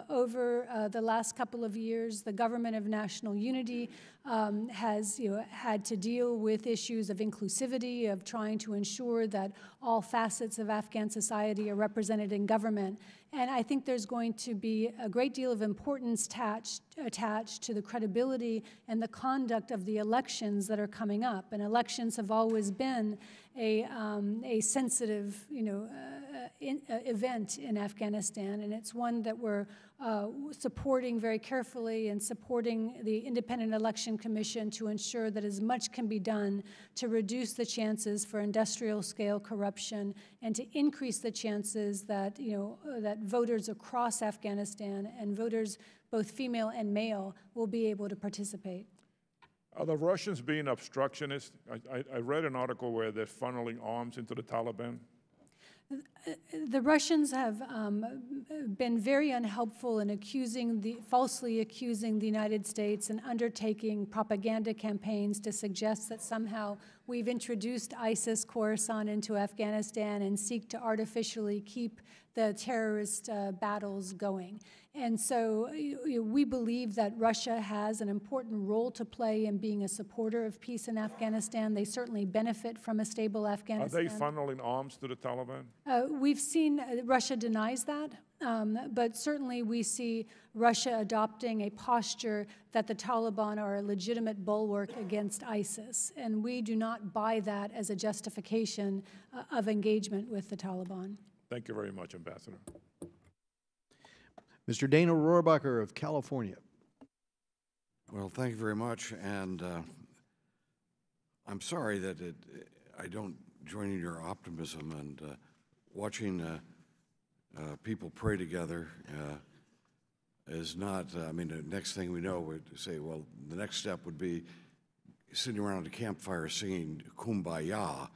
Over the last couple of years, the Government of National Unity has had to deal with issues of inclusivity, of trying to ensure that all facets of Afghan society are represented in government. And I think there's going to be a great deal of importance attached to the credibility and the conduct of the elections that are coming up. And elections have always been a sensitive, event in Afghanistan, and it's one that we're supporting very carefully and supporting the Independent Election Commission to ensure that as much can be done to reduce the chances for industrial-scale corruption and to increase the chances that, that voters across Afghanistan and voters, both female and male, will be able to participate. Are the Russians being obstructionists? I read an article where they're funneling arms into the Taliban. The Russians have been very unhelpful in falsely accusing the United States and undertaking propaganda campaigns to suggest that somehow we've introduced ISIS Khorasan into Afghanistan and seek to artificially keep the terrorist battles going. And so we believe that Russia has an important role to play in being a supporter of peace in Afghanistan. They certainly benefit from a stable Afghanistan. Are they funneling arms to the Taliban? We've seen Russia denies that, but certainly we see Russia adopting a posture that the Taliban are a legitimate bulwark against ISIS. And we do not buy that as a justification of engagement with the Taliban. Thank you very much, Ambassador. Mr. Dana Rohrabacher of California. Well, thank you very much, and I'm sorry that I don't join in your optimism, and watching people pray together is not, I mean, the next thing we know, we'd say, well, the next step would be sitting around a campfire singing Kumbaya,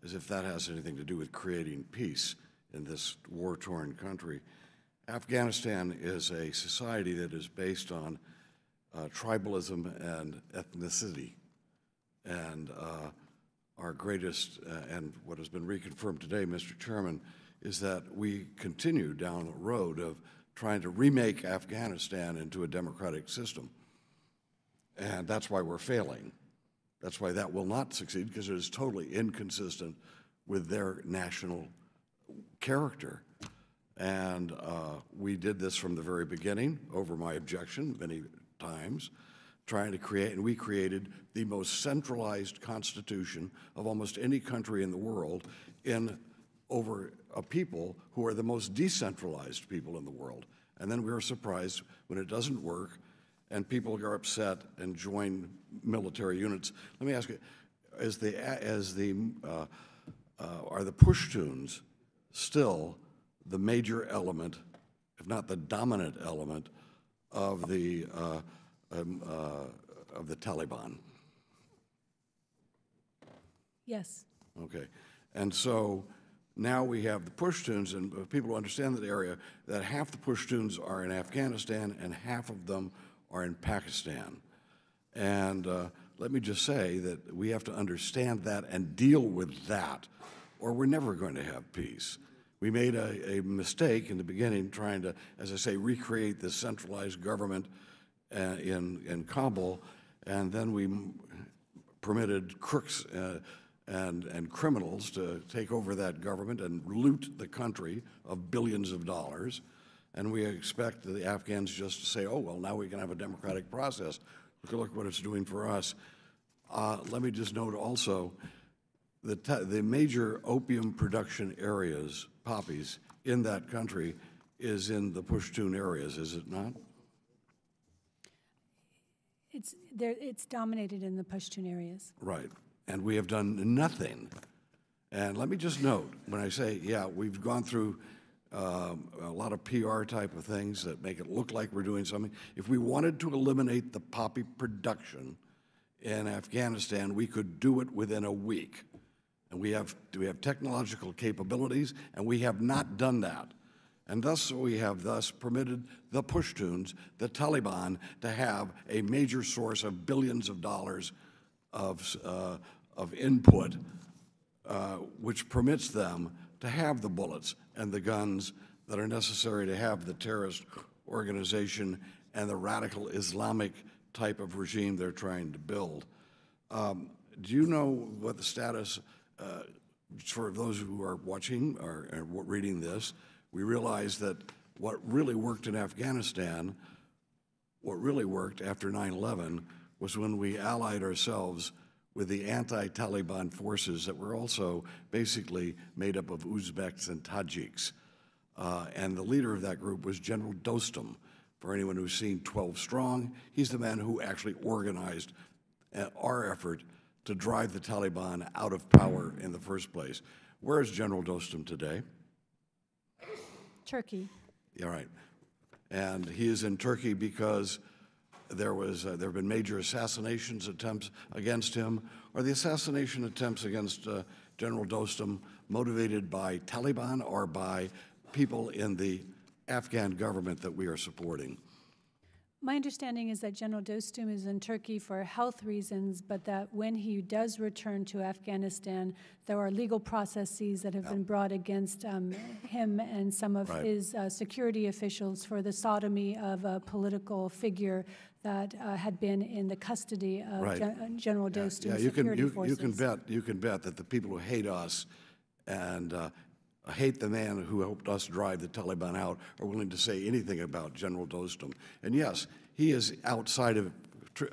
as if that has anything to do with creating peace in this war-torn country. Afghanistan is a society that is based on tribalism and ethnicity. And our greatest, and what has been reconfirmed today, Mr. Chairman, is that we continue down a road of trying to remake Afghanistan into a democratic system. And that's why we're failing. That's why that will not succeed, because it is totally inconsistent with their national character. And we did this from the very beginning, over my objection many times, trying to create, and we created the most centralized constitution of almost any country in the world over a people who are the most decentralized people in the world. And then we were surprised when it doesn't work and people are upset and join military units. Let me ask you, are the Pashtuns still the major element, if not the dominant element, of the Taliban? Yes. Okay, and so now we have the Pashtuns, and people understand that area, that half the Pashtuns are in Afghanistan and half of them are in Pakistan. And let me just say that we have to understand that and deal with that, or we're never going to have peace. We made a mistake in the beginning trying to, as I say, recreate this centralized government in Kabul, and then we permitted crooks and criminals to take over that government and loot the country of billions of dollars. And we expect the Afghans just to say, oh, well, now we can have a democratic process. Look what it's doing for us. Let me just note also that the major opium production areas, poppies, in that country is in the Pashtun areas, is it not? It's dominated in the Pashtun areas. Right. And we have done nothing. And let me just note, when I say, yeah, we've gone through a lot of PR type of things that make it look like we're doing something. If we wanted to eliminate the poppy production in Afghanistan, we could do it within a week. And we have technological capabilities, and we have not done that. And thus we have permitted the Pashtuns, the Taliban, to have a major source of billions of dollars of input, which permits them to have the bullets and the guns that are necessary to have the terrorist organization and the radical Islamic type of regime they're trying to build. Do you know what the status, for those who are watching or reading this, we realize that what really worked in Afghanistan, what really worked after 9/11 was when we allied ourselves with the anti-Taliban forces that were also basically made up of Uzbeks and Tajiks. And the leader of that group was General Dostum. For anyone who's seen 12 Strong, he's the man who actually organized our effort to drive the Taliban out of power in the first place. Where is General Dostum today? Turkey. Yeah, right. And he is in Turkey because there have been major assassinations attempts against him. Are the assassination attempts against General Dostum motivated by Taliban or by people in the Afghan government that we are supporting? My understanding is that General Dostum is in Turkey for health reasons, but that when he does return to Afghanistan, there are legal processes that have been brought against him and some of his security officials for the sodomy of a political figure that had been in the custody of General Dostum's security forces. You can bet that the people who hate us and hate the man who helped us drive the Taliban out are willing to say anything about General Dostum. And yes, he is outside of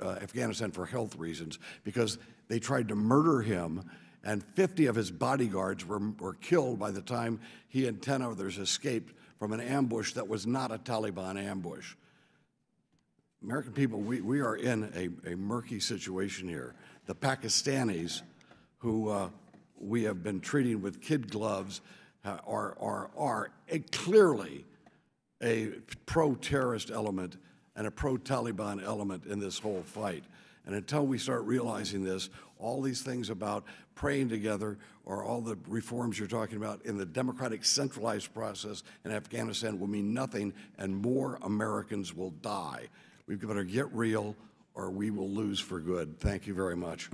Afghanistan for health reasons because they tried to murder him, and 50 of his bodyguards were killed by the time he and 10 others escaped from an ambush that was not a Taliban ambush. American people, we are in a murky situation here. The Pakistanis, who we have been treating with kid gloves, are clearly a pro-terrorist element and a pro-Taliban element in this whole fight. And until we start realizing this, all these things about praying together or all the reforms you're talking about in the democratic centralized process in Afghanistan will mean nothing, and more Americans will die. We've got to get real or we will lose for good. Thank you very much.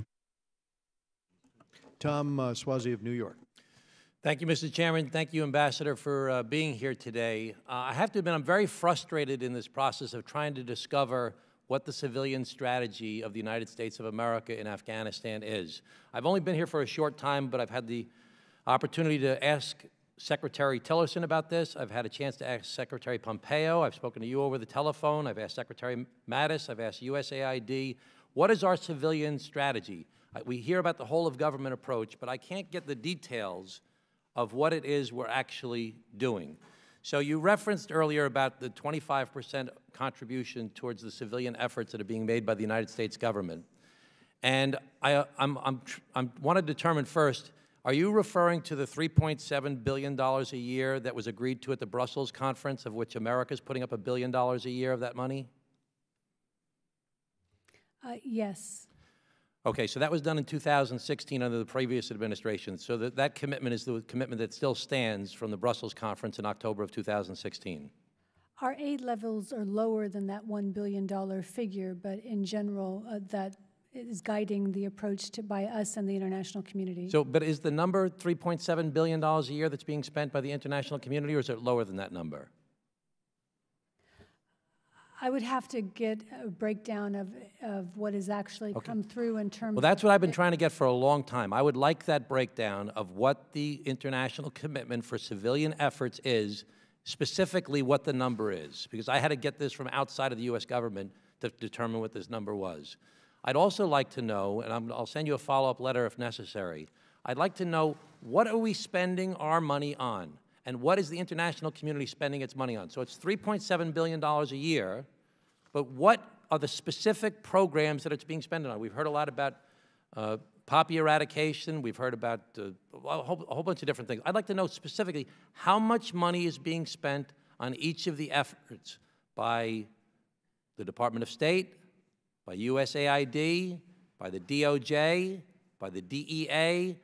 Tom Suozzi of New York. Thank you, Mr. Chairman. Thank you, Ambassador, for being here today. I have to admit, I'm very frustrated in this process of trying to discover what the civilian strategy of the United States of America in Afghanistan is. I've only been here for a short time, but I've had the opportunity to ask Secretary Tillerson about this. I've had a chance to ask Secretary Pompeo. I've spoken to you over the telephone. I've asked Secretary Mattis. I've asked USAID. What is our civilian strategy? We hear about the whole of government approach, but I can't get the details of what it is we're actually doing. So you referenced earlier about the 25% contribution towards the civilian efforts that are being made by the United States government. And I want to determine first, are you referring to the $3.7 billion a year that was agreed to at the Brussels conference, of which America is putting up $1 billion a year of that money? Yes. Okay, so that was done in 2016 under the previous administration. So that commitment is the commitment that still stands from the Brussels conference in October of 2016. Our aid levels are lower than that $1 billion figure, but in general, that is guiding the approach by us and the international community. So, but is the number $3.7 billion a year that's being spent by the international community, or is it lower than that number? I would have to get a breakdown of what has actually come through in terms of... Well, that's what I've been trying to get for a long time. I would like that breakdown of what the international commitment for civilian efforts is, specifically what the number is, because I had to get this from outside of the U.S. government to determine what this number was. I'd also like to know, and I'll send you a follow-up letter if necessary, I'd like to know what are we spending our money on? And what is the international community spending its money on? So it's $3.7 billion a year, but what are the specific programs that it's being spent on? We've heard a lot about poppy eradication. We've heard about a whole bunch of different things. I'd like to know specifically how much money is being spent on each of the efforts by the Department of State, by USAID, by the DOJ, by the DEA,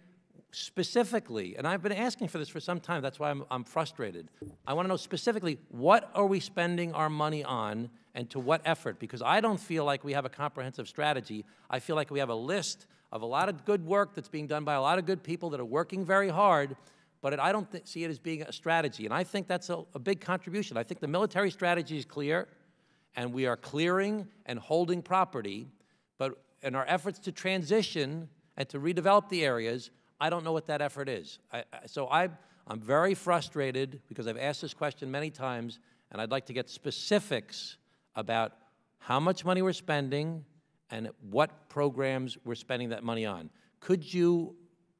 specifically, and I've been asking for this for some time, that's why I'm frustrated. I want to know specifically, what are we spending our money on and to what effort? Because I don't feel like we have a comprehensive strategy. I feel like we have a list of a lot of good work that's being done by a lot of good people that are working very hard, but I don't see it as being a strategy, and I think that's a big contribution. I think the military strategy is clear, and we are clearing and holding property, but in our efforts to transition and to redevelop the areas, I don't know what that effort is. So I'm very frustrated because I've asked this question many times, and I'd like to get specifics about how much money we're spending and what programs we're spending that money on. Could you,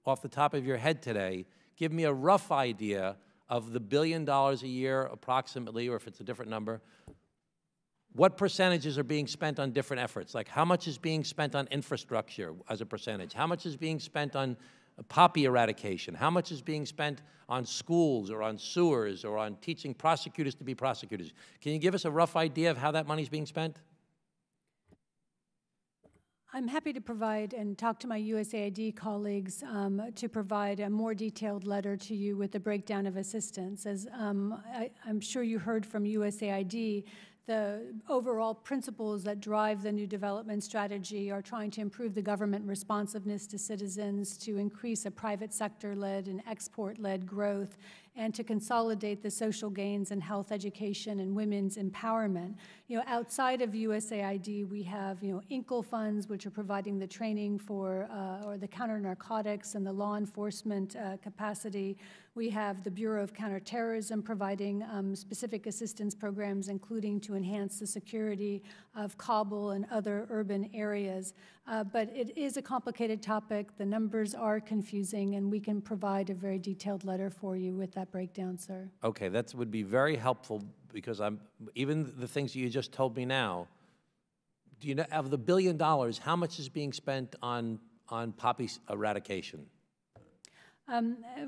off the top of your head today, give me a rough idea of the $1 billion a year approximately, or if it's a different number, what percentages are being spent on different efforts? Like how much is being spent on infrastructure as a percentage? How much is being spent on poppy eradication? How much is being spent on schools or on sewers or on teaching prosecutors to be prosecutors? Can you give us a rough idea of how that money is being spent? I'm happy to provide and talk to my USAID colleagues to provide a more detailed letter to you with the breakdown of assistance. As I'm sure you heard from USAID, the overall principles that drive the new development strategy are trying to improve the government responsiveness to citizens, to increase a private sector-led and export-led growth, and to consolidate the social gains in health, education, and women's empowerment. You know, outside of USAID, we have, INCL funds, which are providing the training for, or the counter-narcotics and the law enforcement capacity. We have the Bureau of Counterterrorism providing specific assistance programs, including to enhance the security of Kabul and other urban areas. But it is a complicated topic. The numbers are confusing, and we can provide a very detailed letter for you with that breakdown, sir. Okay, that would be very helpful because even the things you just told me now, do you know, of the $1 billion, how much is being spent on poppy eradication?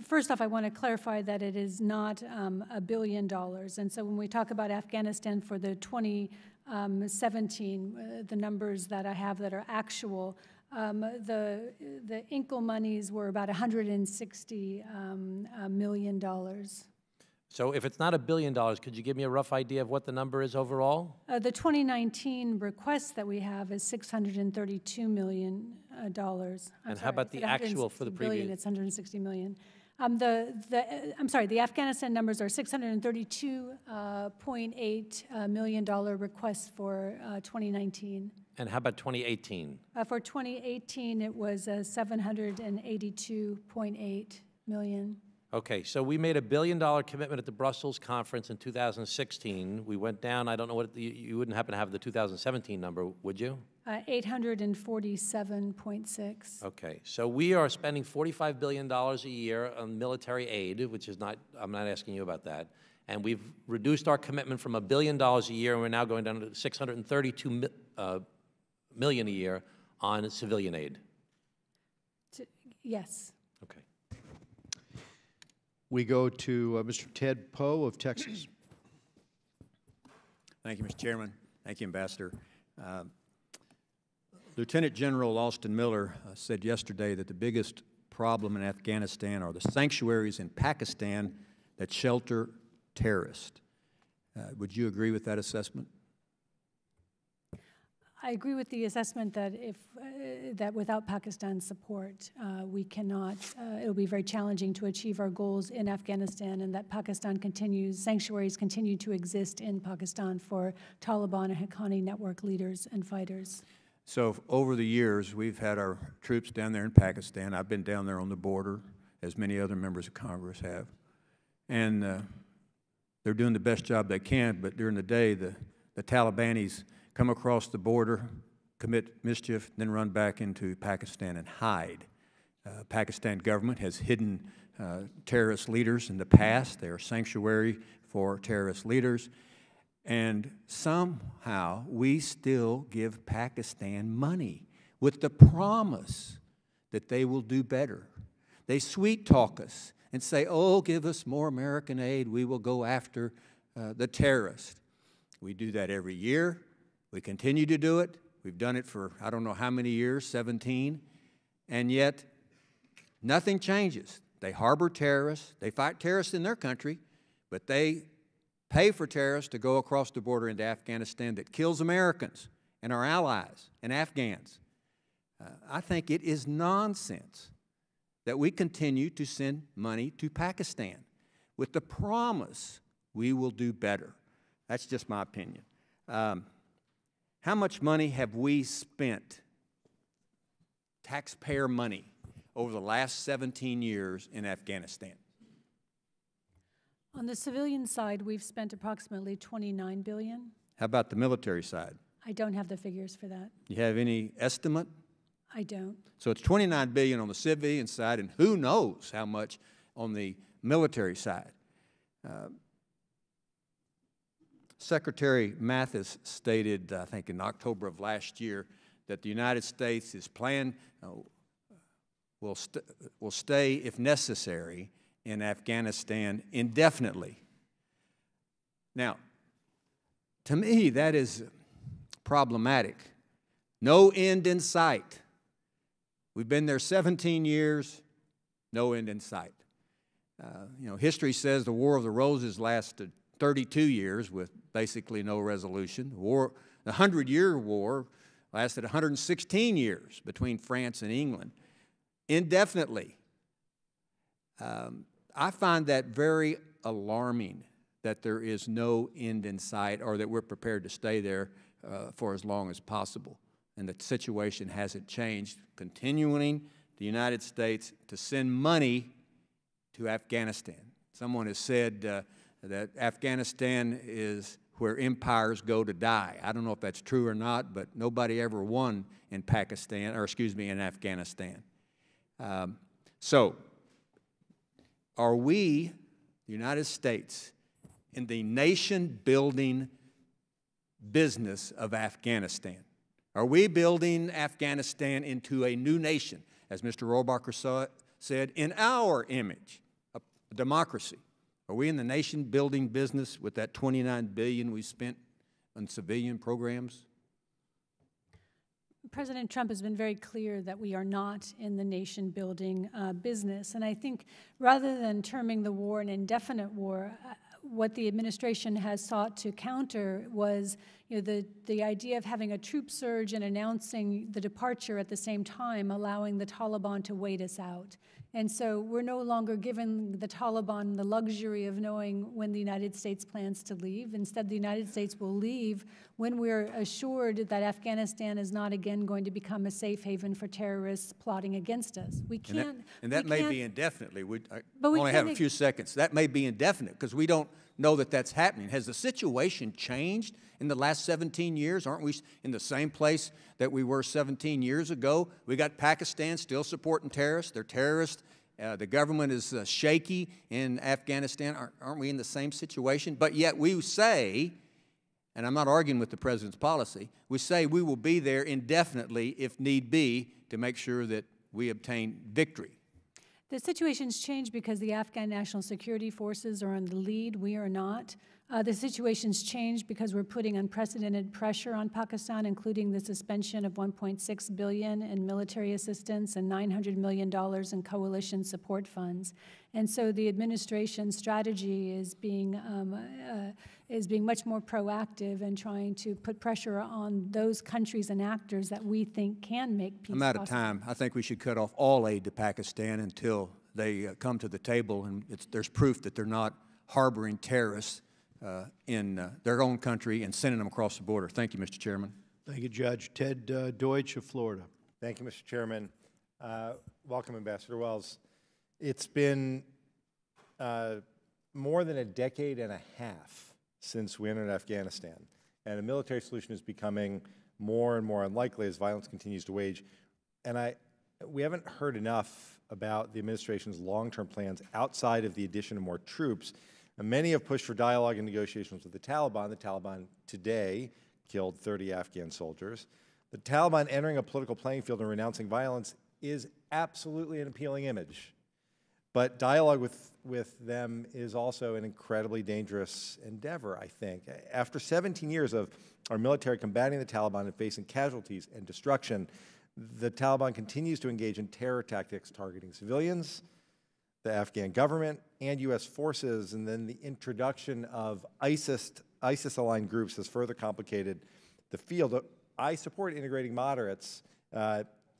First off, I want to clarify that it is not $1 billion. And so when we talk about Afghanistan for the 2017, the numbers that I have that are actual, the INCL monies were about $160 million. So if it's not $1 billion, could you give me a rough idea of what the number is overall? The 2019 request that we have is $632 million. And how about the actual for the previous? It's $160 million. I'm sorry, the Afghanistan numbers are $632.8 million request for 2019. And how about 2018? For 2018, it was $782.8 million. Okay, so we made $1 billion commitment at the Brussels conference in 2016. We went down, I don't know what, you wouldn't happen to have the 2017 number, would you? 847.6. Okay, so we are spending $45 billion a year on military aid, which is not, I'm not asking you about that. And we've reduced our commitment from $1 billion a year, and we're now going down to $632 million a year on civilian aid. Yes. Okay. We go to Mr. Ted Poe of Texas. Thank you, Mr. Chairman. Thank you, Ambassador. Lieutenant General Austin Miller said yesterday that the biggest problem in Afghanistan are the sanctuaries in Pakistan that shelter terrorists. Would you agree with that assessment? I agree with the assessment that that without Pakistan's support, we cannot. It will be very challenging to achieve our goals in Afghanistan, and that sanctuaries continue to exist in Pakistan for Taliban and Haqqani network leaders and fighters. So over the years, we've had our troops down there in Pakistan. I've been down there on the border, as many other members of Congress have, and they're doing the best job they can. But during the day, the Talibanis come across the border, commit mischief, then run back into Pakistan and hide. Pakistan government has hidden terrorist leaders in the past. They are sanctuary for terrorist leaders. And somehow we still give Pakistan money with the promise that they will do better. They sweet talk us and say, oh, give us more American aid, we will go after the terrorists. We do that every year. We continue to do it. We've done it for I don't know how many years, 17, and yet nothing changes. They harbor terrorists. They fight terrorists in their country, but they pay for terrorists to go across the border into Afghanistan that kills Americans and our allies and Afghans. I think it is nonsense that we continue to send money to Pakistan with the promise we will do better. That's just my opinion. How much money have we spent, taxpayer money, over the last 17 years in Afghanistan? On the civilian side, we've spent approximately $29 billion. How about the military side? I don't have the figures for that. You have any estimate? I don't. So it's $29 billion on the civilian side, and who knows how much on the military side. Secretary Mathis stated, I think in October of last year, that the United States is will stay, if necessary, in Afghanistan indefinitely. Now, to me, that is problematic. No end in sight. We've been there 17 years, no end in sight. You know, history says the War of the Roses lasted 32 years with basically no resolution. The 100-Year War lasted 116 years between France and England, indefinitely. I find that very alarming that there is no end in sight or that we're prepared to stay there for as long as possible. And the situation hasn't changed, continuing the United States to send money to Afghanistan. Someone has said that Afghanistan is where empires go to die. I don't know if that's true or not, but nobody ever won in Pakistan, or excuse me, in Afghanistan. So, are we, the United States, in the nation-building business of Afghanistan? Are we building Afghanistan into a new nation, as Mr. Rohrbacher said, in our image, a democracy? Are we in the nation-building business with that $29 billion we spent on civilian programs? President Trump has been very clear that we are not in the nation-building business. And I think rather than terming the war an indefinite war, what the administration has sought to counter was the idea of having a troop surge and announcing the departure at the same time, allowing the Taliban to wait us out. And so we're no longer giving the Taliban the luxury of knowing when the United States plans to leave. Instead, the United States will leave when we're assured that Afghanistan is not again going to become a safe haven for terrorists plotting against us. We can't. And that may be indefinitely. I But we only have a can't- few seconds. That may be indefinite because we don't know that that's happening. Has the situation changed in the last 17 years? Aren't we in the same place that we were 17 years ago? We got Pakistan still supporting terrorists. They're terrorists. The government is shaky in Afghanistan. Aren't we in the same situation? But yet we say, and I'm not arguing with the President's policy, we say we will be there indefinitely if need be to make sure that we obtain victory. The situation's changed because the Afghan National Security Forces are in the lead. We are not. The situation's changed because we're putting unprecedented pressure on Pakistan, including the suspension of $1.6 billion in military assistance and $900 million in coalition support funds. And so the administration's strategy is being much more proactive and trying to put pressure on those countries and actors that we think can make peace I'm out of possible. time. I think we should cut off all aid to Pakistan until they come to the table and there's proof that they're not harboring terrorists in their own country and sending them across the border. Thank you, Mr. Chairman. Thank you, Judge. Ted Deutsch of Florida. Thank you, Mr. Chairman. Welcome, Ambassador Wells. It's been more than a decade and a half since we entered Afghanistan, and a military solution is becoming more and more unlikely as violence continues to wage. And we haven't heard enough about the administration's long-term plans outside of the addition of more troops. And many have pushed for dialogue and negotiations with the Taliban. The Taliban today killed 30 Afghan soldiers. The Taliban entering a political playing field and renouncing violence is absolutely an appealing image. But dialogue with them is also an incredibly dangerous endeavor, I think. After 17 years of our military combating the Taliban and facing casualties and destruction, the Taliban continues to engage in terror tactics targeting civilians, the Afghan government, and U.S. forces, and then the introduction of ISIS-aligned groups has further complicated the field. I support integrating moderates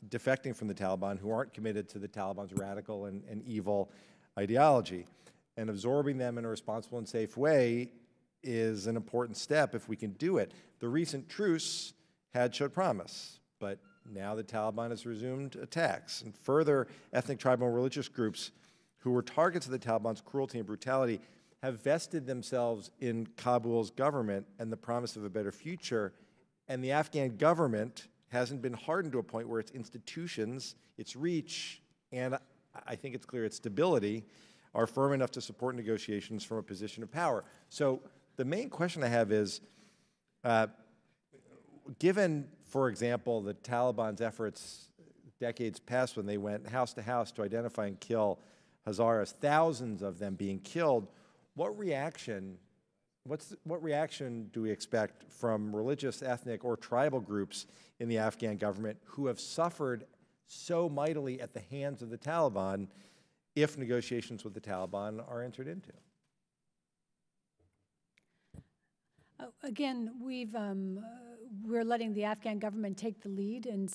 defecting from the Taliban who aren't committed to the Taliban's radical and evil ideology. And absorbing them in a responsible and safe way is an important step if we can do it. The recent truce had showed promise, but now the Taliban has resumed attacks. And further, ethnic, tribal, and religious groups who were targets of the Taliban's cruelty and brutality have vested themselves in Kabul's government and the promise of a better future. And the Afghan government hasn't been hardened to a point where its institutions, its reach, and I think it's clear its stability are firm enough to support negotiations from a position of power. So the main question I have is, given, for example, the Taliban's efforts decades past when they went house to house to identify and kill Hazaras, thousands of them being killed, what reaction do we expect from religious, ethnic, or tribal groups in the Afghan government who have suffered so mightily at the hands of the Taliban if negotiations with the Taliban are entered into? Again, we're letting the Afghan government take the lead in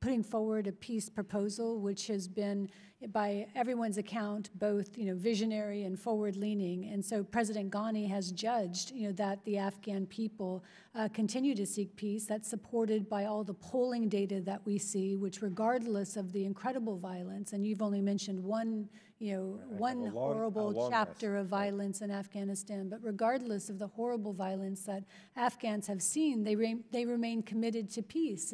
putting forward a peace proposal, which has been, by everyone's account, both visionary and forward-leaning. And so President Ghani has judged that the Afghan people continue to seek peace. That's supported by all the polling data that we see, which, regardless of the incredible violence, and you've only mentioned one horrible chapter of violence in Afghanistan, but regardless of the horrible violence that Afghans have seen, they remain committed to peace.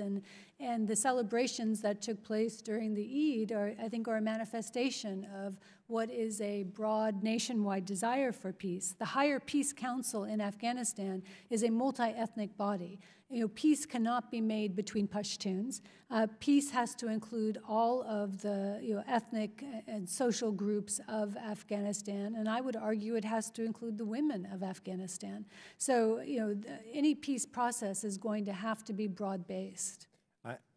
And the celebrations that took place during the Eid I think are a manifestation of what is a broad nationwide desire for peace. The Higher Peace Council in Afghanistan is a multi-ethnic body. Peace cannot be made between Pashtuns. Peace has to include all of the ethnic and social groups of Afghanistan, and I would argue it has to include the women of Afghanistan. So any peace process is going to have to be broad-based.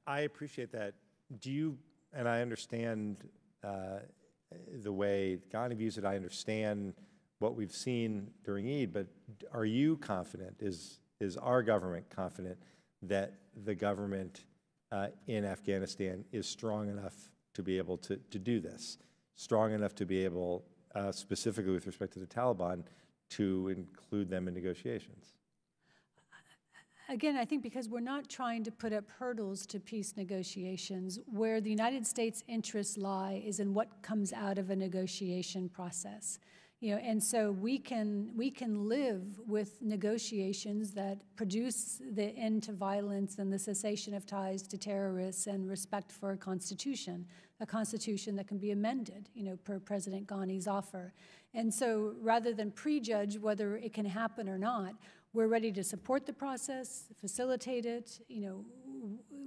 I appreciate that. Do you, and I understand the way Ghani views it, I understand what we've seen during Eid, but are you confident, is Is our government confident that the government in Afghanistan is strong enough to be able to do this, strong enough to be able, specifically with respect to the Taliban, to include them in negotiations? Again, I think because we're not trying to put up hurdles to peace negotiations, where the United States' interests lie is in what comes out of a negotiation process. And so we can live with negotiations that produce the end to violence and the cessation of ties to terrorists and respect for a constitution that can be amended, per President Ghani's offer. And so rather than prejudge whether it can happen or not, we're ready to support the process, facilitate it.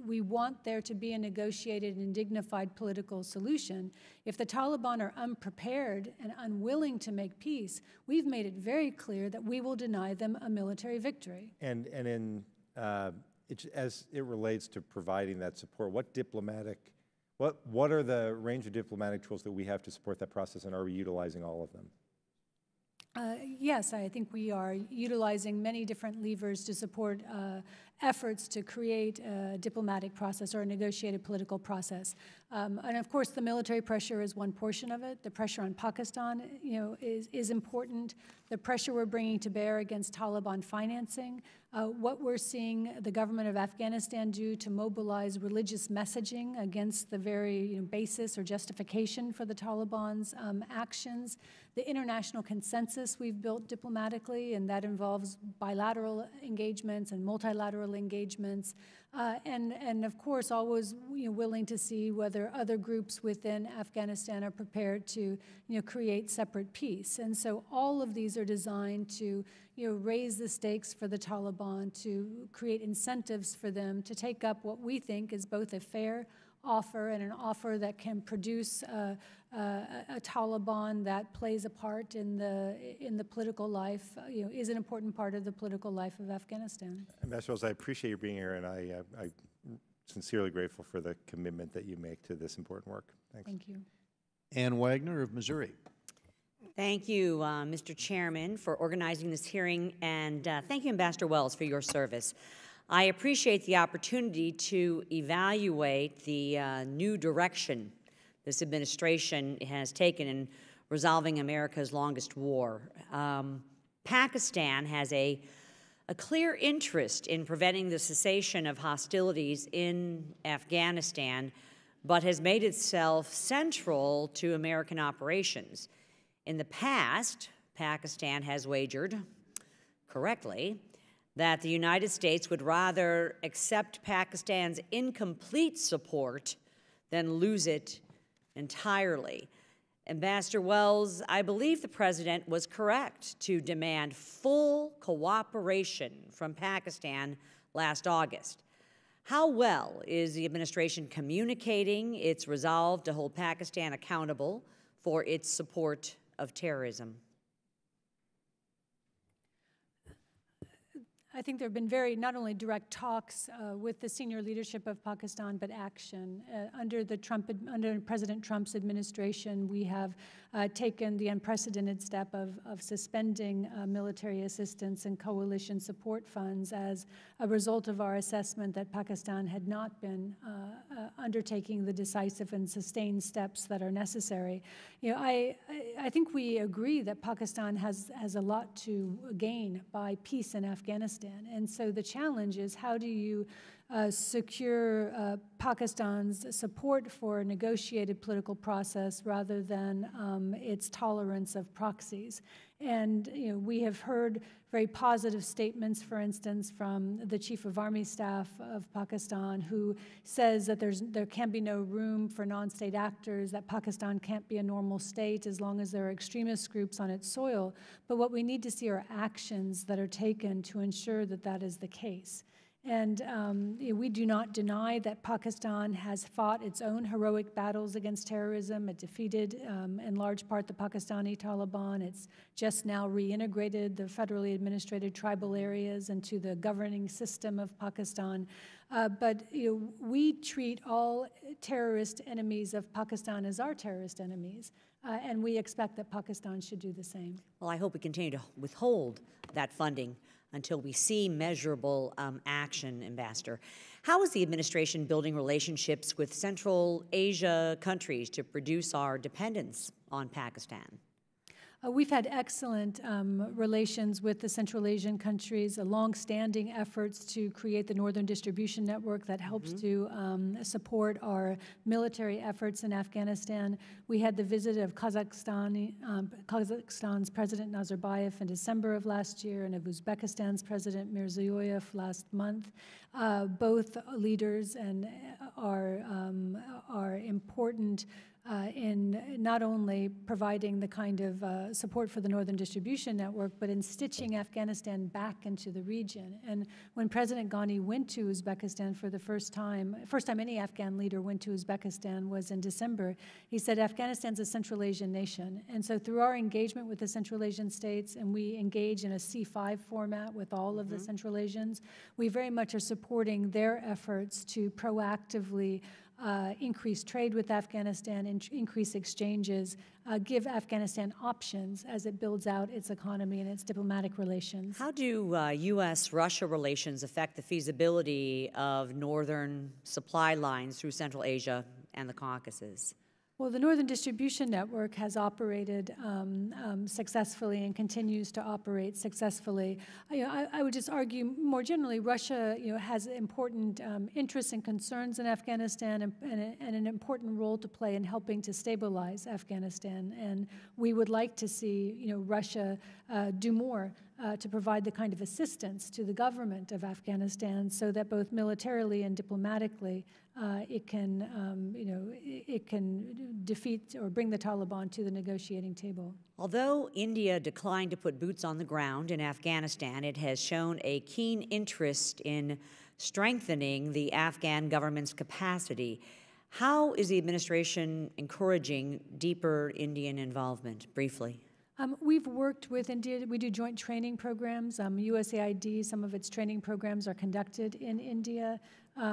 We want there to be a negotiated and dignified political solution. If the Taliban are unprepared and unwilling to make peace, we've made it very clear that we will deny them a military victory. And as it relates to providing that support, what are the range of diplomatic tools that we have to support that process, and are we utilizing all of them? Yes, I think we are utilizing many different levers to support efforts to create a diplomatic process or a negotiated political process. And of course, the military pressure is one portion of it. The pressure on Pakistan, is important. The pressure we're bringing to bear against Taliban financing. What we're seeing the government of Afghanistan do to mobilize religious messaging against the very basis or justification for the Taliban's actions. The international consensus we've built diplomatically, and that involves bilateral engagements and multilateral engagements. And of course, always willing to see whether other groups within Afghanistan are prepared to create separate peace. And so all of these are designed to raise the stakes for the Taliban, to create incentives for them to take up what we think is both a fair offer and an offer that can produce a Taliban that plays a part in the political life, is an important part of the political life of Afghanistan. Ambassador Wells, I appreciate you being here, and I'm sincerely grateful for the commitment that you make to this important work. Thanks. Thank you. Ann Wagner of Missouri. Thank you, Mr. Chairman, for organizing this hearing, and thank you, Ambassador Wells, for your service. I appreciate the opportunity to evaluate the new direction this administration has taken in resolving America's longest war. Pakistan has a clear interest in preventing the cessation of hostilities in Afghanistan, but has made itself central to American operations. In the past, Pakistan has wagered, correctly, that the United States would rather accept Pakistan's incomplete support than lose it entirely. Ambassador Wells, I believe the President was correct to demand full cooperation from Pakistan last August. How well is the administration communicating its resolve to hold Pakistan accountable for its support of terrorism? I think there have been not only direct talks with the senior leadership of Pakistan, but action. Under President Trump's administration, we have taken the unprecedented step of suspending military assistance and coalition support funds as a result of our assessment that Pakistan had not been undertaking the decisive and sustained steps that are necessary. I think we agree that Pakistan has a lot to gain by peace in Afghanistan. And so the challenge is, how do you secure Pakistan's support for a negotiated political process rather than its tolerance of proxies? And we have heard very positive statements, for instance, from the Chief of Army Staff of Pakistan, who says that there can be no room for non-state actors, that Pakistan can't be a normal state as long as there are extremist groups on its soil. But what we need to see are actions that are taken to ensure that that is the case. And we do not deny that Pakistan has fought its own heroic battles against terrorism. It defeated, in large part, the Pakistani Taliban. It's just now reintegrated the federally administrated tribal areas into the governing system of Pakistan. But we treat all terrorist enemies of Pakistan as our terrorist enemies. And we expect that Pakistan should do the same. Well, I hope we continue to withhold that funding until we see measurable action, Ambassador. How is the administration building relationships with Central Asia countries to reduce our dependence on Pakistan? We've had excellent relations with the Central Asian countries, long-standing efforts to create the Northern Distribution Network that helps to support our military efforts in Afghanistan. We had the visit of Kazakhstan's President Nazarbayev in December of last year and of Uzbekistan's President Mirziyoyev last month. Both leaders and are important in not only providing the kind of support for the Northern Distribution Network, but in stitching Afghanistan back into the region. And when President Ghani went to Uzbekistan for the first time any Afghan leader went to Uzbekistan was in December, he said Afghanistan's a Central Asian nation. And so through our engagement with the Central Asian states, and we engage in a C5 format with all of the Central Asians, we very much are supporting their efforts to proactively increase trade with Afghanistan, increase exchanges, give Afghanistan options as it builds out its economy and its diplomatic relations. How do U.S.-Russia relations affect the feasibility of northern supply lines through Central Asia and the Caucasus? Well, the Northern Distribution Network has operated successfully and continues to operate successfully. I would just argue more generally, Russia has important interests and concerns in Afghanistan and an important role to play in helping to stabilize Afghanistan. And we would like to see Russia do more to provide the kind of assistance to the government of Afghanistan so that both militarily and diplomatically it can defeat or bring the Taliban to the negotiating table. Although India declined to put boots on the ground in Afghanistan, it has shown a keen interest in strengthening the Afghan government's capacity. How is the administration encouraging deeper Indian involvement? Briefly. We've worked with India. We do joint training programs. USAID, some of its training programs are conducted in India.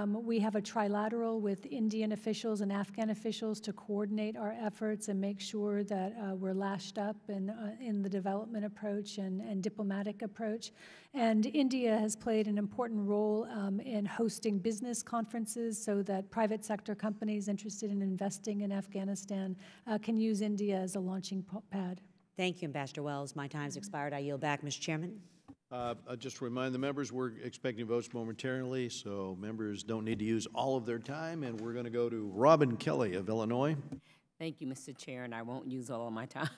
We have a trilateral with Indian officials and Afghan officials to coordinate our efforts and make sure that we're lashed up in the development approach and diplomatic approach. And India has played an important role in hosting business conferences so that private sector companies interested in investing in Afghanistan can use India as a launching pad. Thank you, Ambassador Wells. My time's expired. I yield back, Mr. Chairman. I'll just remind the members we're expecting votes momentarily, so members don't need to use all of their time, and we're going to go to Robin Kelly of Illinois. Thank you, Mr. Chair, and I won't use all of my time.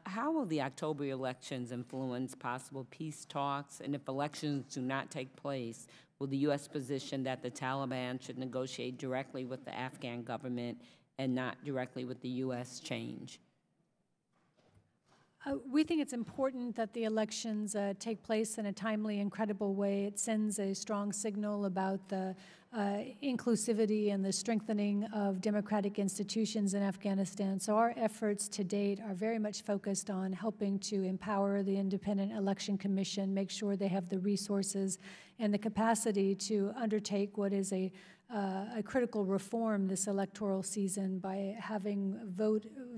How will the October elections influence possible peace talks, and if elections do not take place, will the U.S. position that the Taliban should negotiate directly with the Afghan government and not directly with the U.S. change? We think it's important that the elections take place in a timely and credible way. It sends a strong signal about the inclusivity and the strengthening of democratic institutions in Afghanistan. So our efforts to date are very much focused on helping to empower the Independent Election Commission, make sure they have the resources and the capacity to undertake what is a critical reform this electoral season by having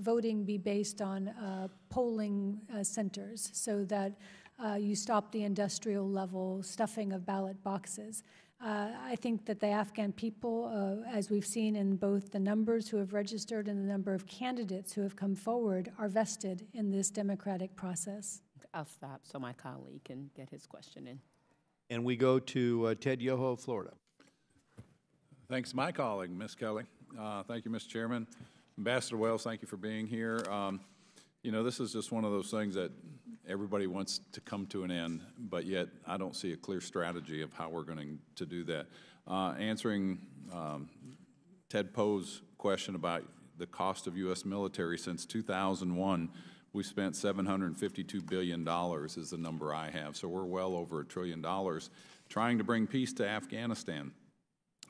voting be based on polling centers so that you stop the industrial level stuffing of ballot boxes. I think that the Afghan people, as we've seen in both the numbers who have registered and the number of candidates who have come forward, are vested in this democratic process. I'll stop so my colleague can get his question in. And we go to Ted Yoho, Florida. Thanks, my colleague, Ms. Kelly. Thank you, Mr. Chairman. Ambassador Wells, thank you for being here. You know, this is just one of those things that everybody wants to come to an end, but yet I don't see a clear strategy of how we're going to do that. Answering Ted Poe's question about the cost of U.S. military, since 2001, we spent $752 billion is the number I have. So we're well over $1 trillion trying to bring peace to Afghanistan.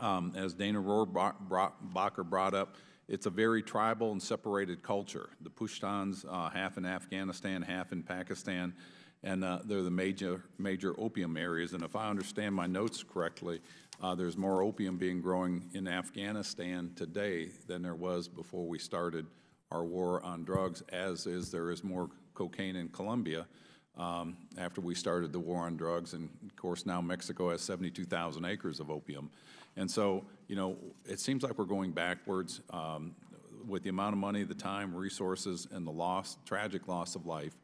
As Dana Rohrabacher brought up, it's a very tribal and separated culture. The Pashtuns, half in Afghanistan, half in Pakistan, and they're the major opium areas. And if I understand my notes correctly, there's more opium being grown in Afghanistan today than there was before we started our war on drugs, as there is more cocaine in Colombia. after we started the war on drugs. And of course, now Mexico has 72,000 acres of opium. And so, you know, it seems like we're going backwards with the amount of money, the time, resources, and the loss, tragic loss of life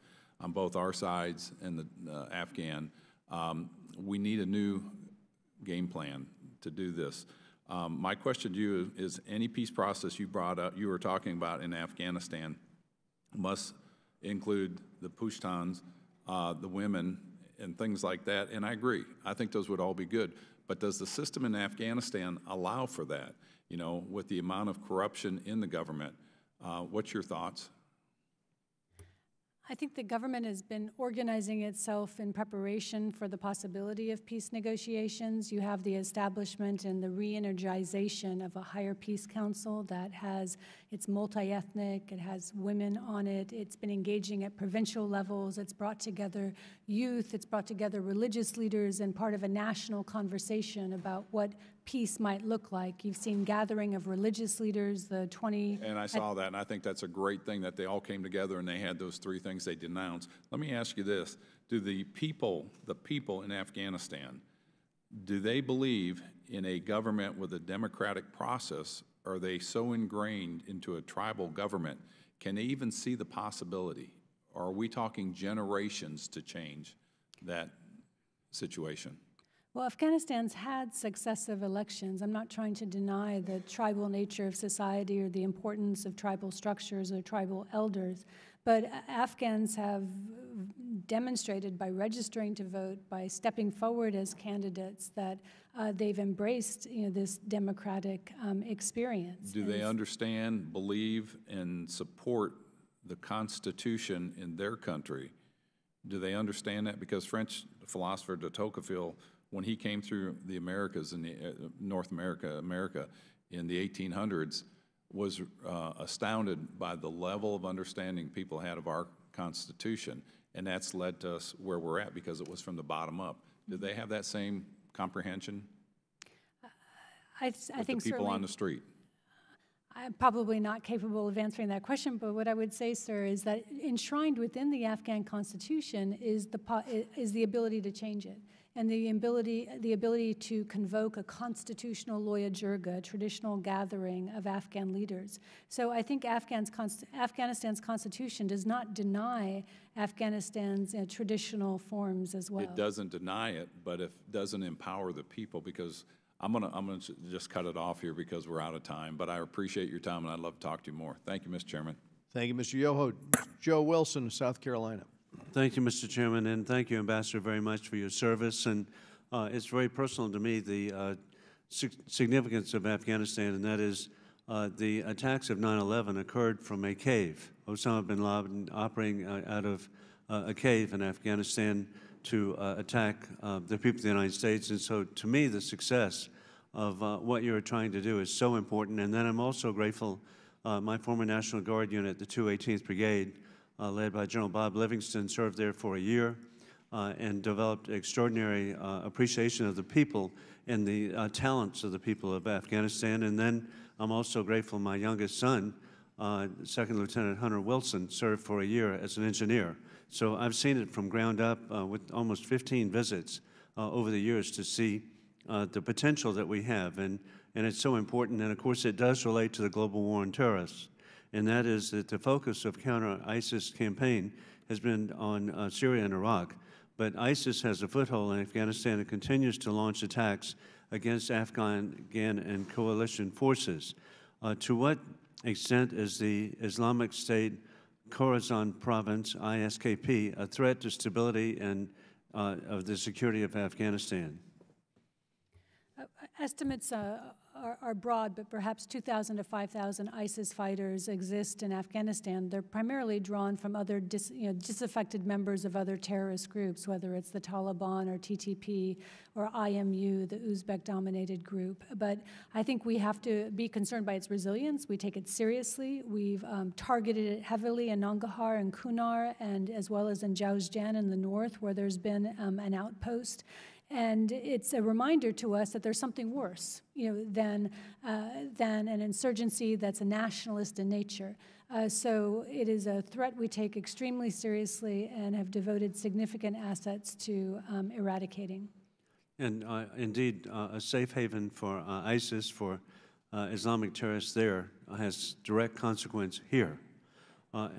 on both our sides and the Afghan. We need a new game plan to do this. My question to you is, any peace process you brought up, you were talking about in Afghanistan, must include the Pashtuns, the women, and things like that. And I agree. I think those would all be good. But does the system in Afghanistan allow for that? You know, with the amount of corruption in the government, what's your thoughts? I think the government has been organizing itself in preparation for the possibility of peace negotiations. You have the establishment and the re-energization of a higher peace council that it's multi-ethnic, it has women on it, it's been engaging at provincial levels, it's brought together youth, it's brought together religious leaders and part of a national conversation about what peace might look like. You've seen gathering of religious leaders, the 20... And I saw that, and I think that's a great thing that they all came together and they had those three things they denounced. Let me ask you this. Do the people in Afghanistan, do they believe in a government with a democratic process? Are they so ingrained into a tribal government? Can they even see the possibility? Or are we talking generations to change that situation? Well, Afghanistan's had successive elections. I'm not trying to deny the tribal nature of society or the importance of tribal structures or tribal elders, but Afghans have demonstrated by registering to vote, by stepping forward as candidates, that they've embraced, you know, this democratic experience. Do they understand, believe, and support the Constitution in their country? Do they understand that? Because French philosopher de Tocqueville, when he came through the Americas, in the North America in the 1800s, was astounded by the level of understanding people had of our Constitution, and that's led to us where we're at because it was from the bottom up. Do they have that same comprehension? I think the people on the street. I'm probably not capable of answering that question, but what I would say, sir, is that enshrined within the Afghan Constitution is the ability to change it, and the ability to convoke a constitutional loya jirga, a traditional gathering of Afghan leaders. So I think Afghanistan's constitution does not deny Afghanistan's traditional forms as well. It doesn't deny it, but it doesn't empower the people, because I'm gonna just cut it off here because we're out of time, but I appreciate your time and I'd love to talk to you more. Thank you, Mr. Chairman. Thank you, Mr. Yoho. Joe Wilson, South Carolina. Thank you, Mr. Chairman, and thank you, Ambassador, very much for your service. And it's very personal to me, the significance of Afghanistan, and that is the attacks of 9/11 occurred from a cave. Osama bin Laden operating out of a cave in Afghanistan to attack the people of the United States. And so, to me, the success of what you're trying to do is so important. And then I'm also grateful, my former National Guard unit, the 218th Brigade, led by General Bob Livingston, served there for a year and developed extraordinary appreciation of the people and the talents of the people of Afghanistan. And then I'm also grateful my youngest son, Second Lieutenant Hunter Wilson, served for a year as an engineer. So I've seen it from ground up with almost 15 visits over the years to see the potential that we have. And it's so important. And of course, it does relate to the global war on terrorists. And that is that the focus of counter-ISIS campaign has been on Syria and Iraq. But ISIS has a foothold in Afghanistan and continues to launch attacks against Afghan and coalition forces. To what extent is the Islamic State Khorasan Province, ISKP, a threat to stability and of the security of Afghanistan? Estimates are broad, but perhaps 2,000 to 5,000 ISIS fighters exist in Afghanistan. They're primarily drawn from other disaffected members of other terrorist groups, whether it's the Taliban or TTP or IMU, the Uzbek-dominated group. But I think we have to be concerned by its resilience. We take it seriously. We've targeted it heavily in Nangarhar and Kunar, and as well as in Jowzjan in the north, where there's been an outpost. And it's a reminder to us that there's something worse, than an insurgency that's a nationalist in nature. So it is a threat we take extremely seriously and have devoted significant assets to eradicating. And indeed, a safe haven for ISIS, for Islamic terrorists there, has direct consequence here.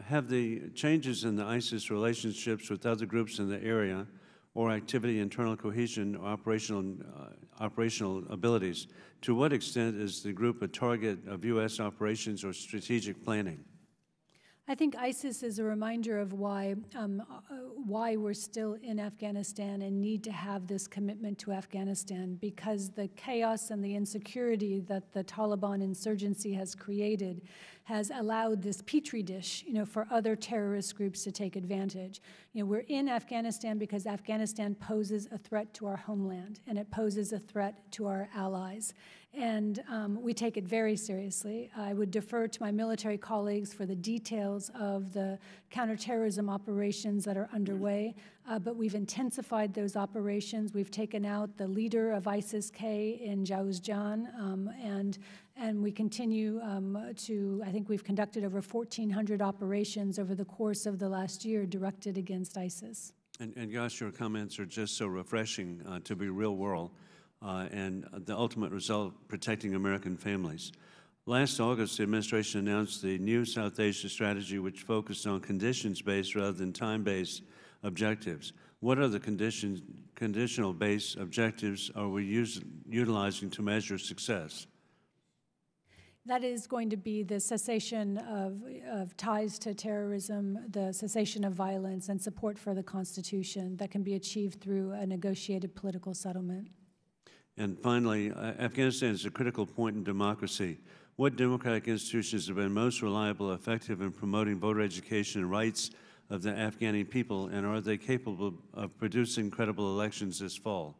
Have the changes in the ISIS relationships with other groups in the area or activity, internal cohesion, or operational abilities, to what extent is the group a target of U.S. operations or strategic planning? I think ISIS is a reminder of why we're still in Afghanistan and need to have this commitment to Afghanistan, because the chaos and the insecurity that the Taliban insurgency has created has allowed this petri dish, for other terrorist groups to take advantage. We're in Afghanistan because Afghanistan poses a threat to our homeland, and it poses a threat to our allies. And we take it very seriously. I would defer to my military colleagues for the details of the counterterrorism operations that are underway, but we've intensified those operations. We've taken out the leader of ISIS-K in Jawzjan, and we continue I think we've conducted over 1,400 operations over the course of the last year directed against ISIS. And gosh, your comments are just so refreshing to be real world. And the ultimate result, protecting American families. Last August, the administration announced the new South Asia strategy, which focused on conditions-based rather than time-based objectives. What are the conditional-based objectives are we utilizing to measure success? That is going to be the cessation of ties to terrorism, the cessation of violence, and support for the Constitution that can be achieved through a negotiated political settlement. And finally, Afghanistan is a critical point in democracy. What democratic institutions have been most reliable, effective in promoting voter education and rights of the Afghani people, and are they capable of producing credible elections this fall?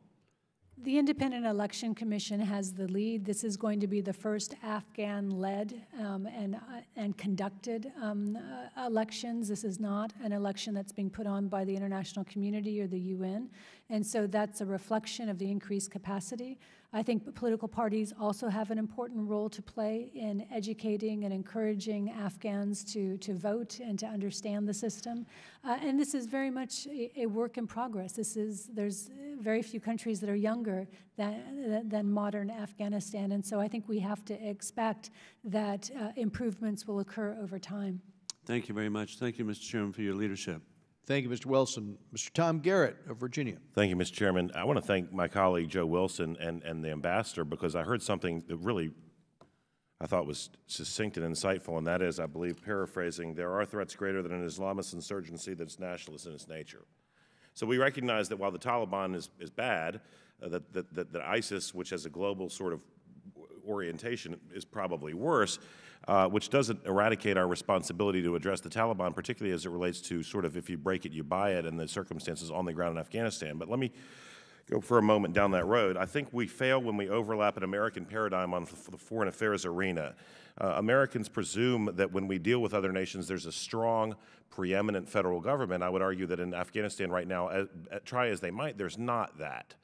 The Independent Election Commission has the lead. This is going to be the first Afghan-led and conducted elections. This is not an election that's being put on by the international community or the UN, and so that's a reflection of the increased capacity. I think political parties also have an important role to play in educating and encouraging Afghans to vote and to understand the system. And this is very much a work in progress. There's very few countries that are younger than modern Afghanistan, and so I think we have to expect that improvements will occur over time. Thank you very much. Thank you, Mr. Chairman, for your leadership. Thank you, Mr. Wilson. Mr. Tom Garrett of Virginia. Thank you, Mr. Chairman. I want to thank my colleague Joe Wilson and the ambassador, because I heard something that really I thought was succinct and insightful, and that is, I believe, paraphrasing, there are threats greater than an Islamist insurgency that's nationalist in its nature. So we recognize that while the Taliban is bad, that ISIS, which has a global sort of orientation, is probably worse, which doesn't eradicate our responsibility to address the Taliban, particularly as it relates to sort of if you break it, you buy it, and the circumstances on the ground in Afghanistan. But let me go for a moment down that road. I think we fail when we overlap an American paradigm on the foreign affairs arena. Americans presume that when we deal with other nations, there's a strong, preeminent federal government. I would argue that in Afghanistan right now, try as they might, there's not that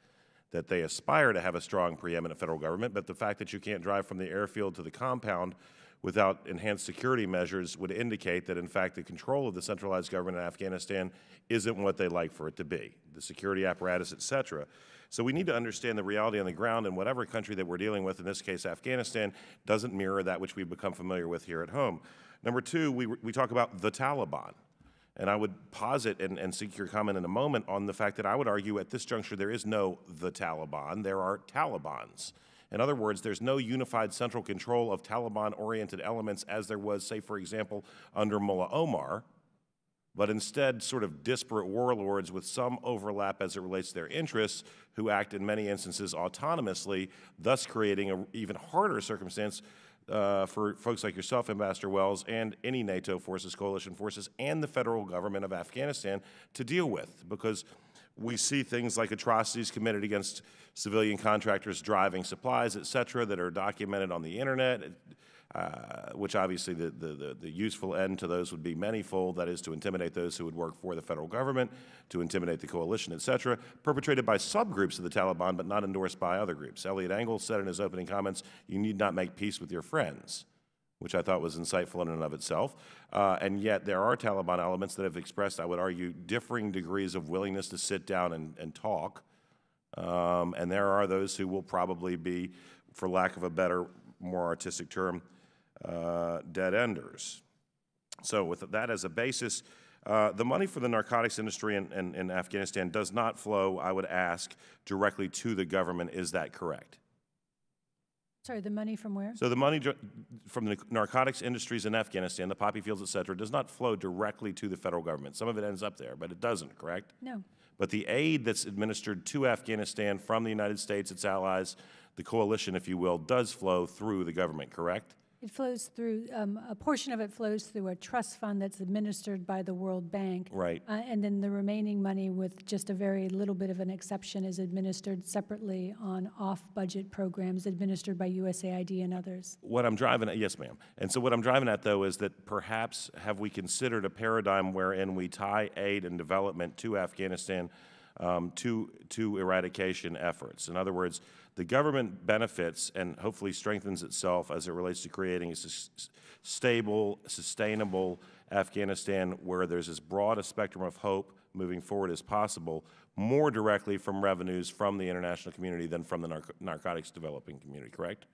they aspire to have a strong, preeminent federal government, but the fact that you can't drive from the airfield to the compound without enhanced security measures would indicate that, in fact, the control of the centralized government in Afghanistan isn't what they like for it to be, the security apparatus, et cetera. So we need to understand the reality on the ground, and whatever country that we're dealing with, in this case Afghanistan, doesn't mirror that which we've become familiar with here at home. Number two, we talk about the Taliban. And I would posit and seek your comment in a moment on the fact that I would argue at this juncture there is no the Taliban, there are Talibans. In other words, there's no unified central control of Taliban-oriented elements as there was, say, for example, under Mullah Omar, but instead sort of disparate warlords with some overlap as it relates to their interests who act in many instances autonomously, thus creating an even harder circumstance for folks like yourself, Ambassador Wells, and any NATO forces, coalition forces, and the federal government of Afghanistan to deal with, because we see things like atrocities committed against civilian contractors driving supplies, et cetera, that are documented on the internet, which obviously the useful end to those would be manifold, that is to intimidate those who would work for the federal government, to intimidate the coalition, et cetera, perpetrated by subgroups of the Taliban but not endorsed by other groups. Eliot Engel said in his opening comments, you need not make peace with your friends. which I thought was insightful in and of itself. And yet there are Taliban elements that have expressed, I would argue, differing degrees of willingness to sit down and talk. And there are those who will probably be, for lack of a better, more artistic term, dead enders. So with that as a basis, the money for the narcotics industry in Afghanistan does not flow, I would ask, directly to the government. Is that correct? Sorry, the money from where? So the money from the narcotics industries in Afghanistan, the poppy fields, et cetera, does not flow directly to the federal government. Some of it ends up there, but it doesn't, correct? No. But the aid that's administered to Afghanistan from the United States, its allies, the coalition, if you will, does flow through the government, correct? It flows through, a portion of it flows through a trust fund that's administered by the World Bank. Right. And then the remaining money, with just a very little bit of an exception, is administered separately on off-budget programs administered by USAID and others. What I'm driving at, yes, ma'am. And so what I'm driving at, though, is that perhaps have we considered a paradigm wherein we tie aid and development to Afghanistan to eradication efforts? In other words, the government benefits and hopefully strengthens itself as it relates to creating a stable, sustainable Afghanistan where there's as broad a spectrum of hope moving forward as possible, more directly from revenues from the international community than from the narcotics developing community, correct?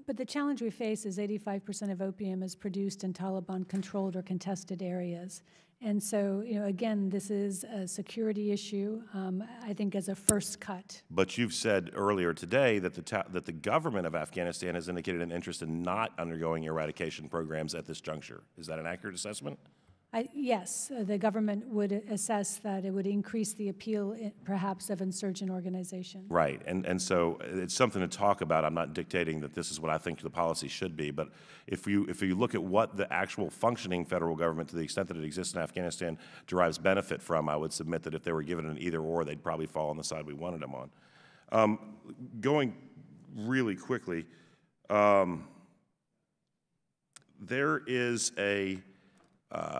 But the challenge we face is 85% of opium is produced in Taliban-controlled or contested areas. And so, you know, again, this is a security issue, I think, as a first cut. But you've said earlier today that the government of Afghanistan has indicated an interest in not undergoing eradication programs at this juncture. Is that an accurate assessment? Yes, the government would assess that it would increase the appeal, perhaps, of insurgent organizations. Right, and so it's something to talk about. I'm not dictating that this is what I think the policy should be, but if you look at what the actual functioning federal government, to the extent that it exists in Afghanistan, derives benefit from, I would submit that if they were given an either-or, they'd probably fall on the side we wanted them on. Going really quickly, there is a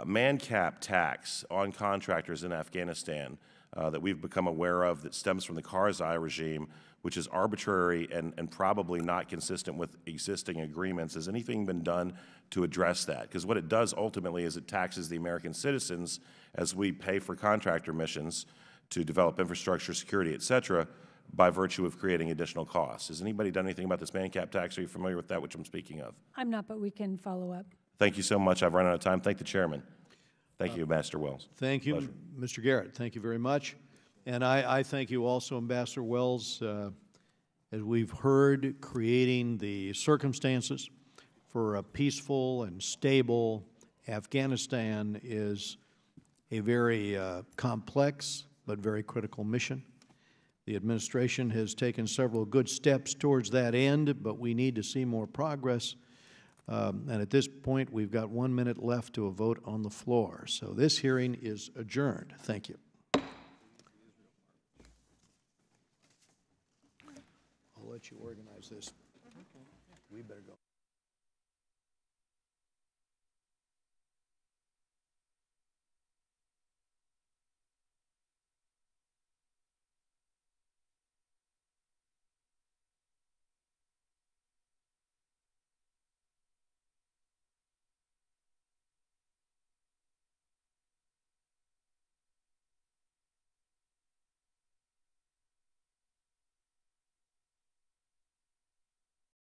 man-cap tax on contractors in Afghanistan that we've become aware of that stems from the Karzai regime, which is arbitrary and probably not consistent with existing agreements. Has anything been done to address that? Because what it does ultimately is it taxes the American citizens as we pay for contractor missions to develop infrastructure, security, et cetera, by virtue of creating additional costs. Has anybody done anything about this man-cap tax? Are you familiar with that, which I'm speaking of? I'm not, but we can follow up. Thank you so much. I've run out of time. Thank the chairman. Thank you, Ambassador Wells. Thank you, Mr. Garrett. Thank you very much. And I thank you also, Ambassador Wells. As we've heard, creating the circumstances for a peaceful and stable Afghanistan is a very complex but very critical mission. The administration has taken several good steps towards that end, but we need to see more progress. And at this point, we've got 1 minute left to a vote on the floor. So this hearing is adjourned. Thank you. I'll let you organize this. We better go.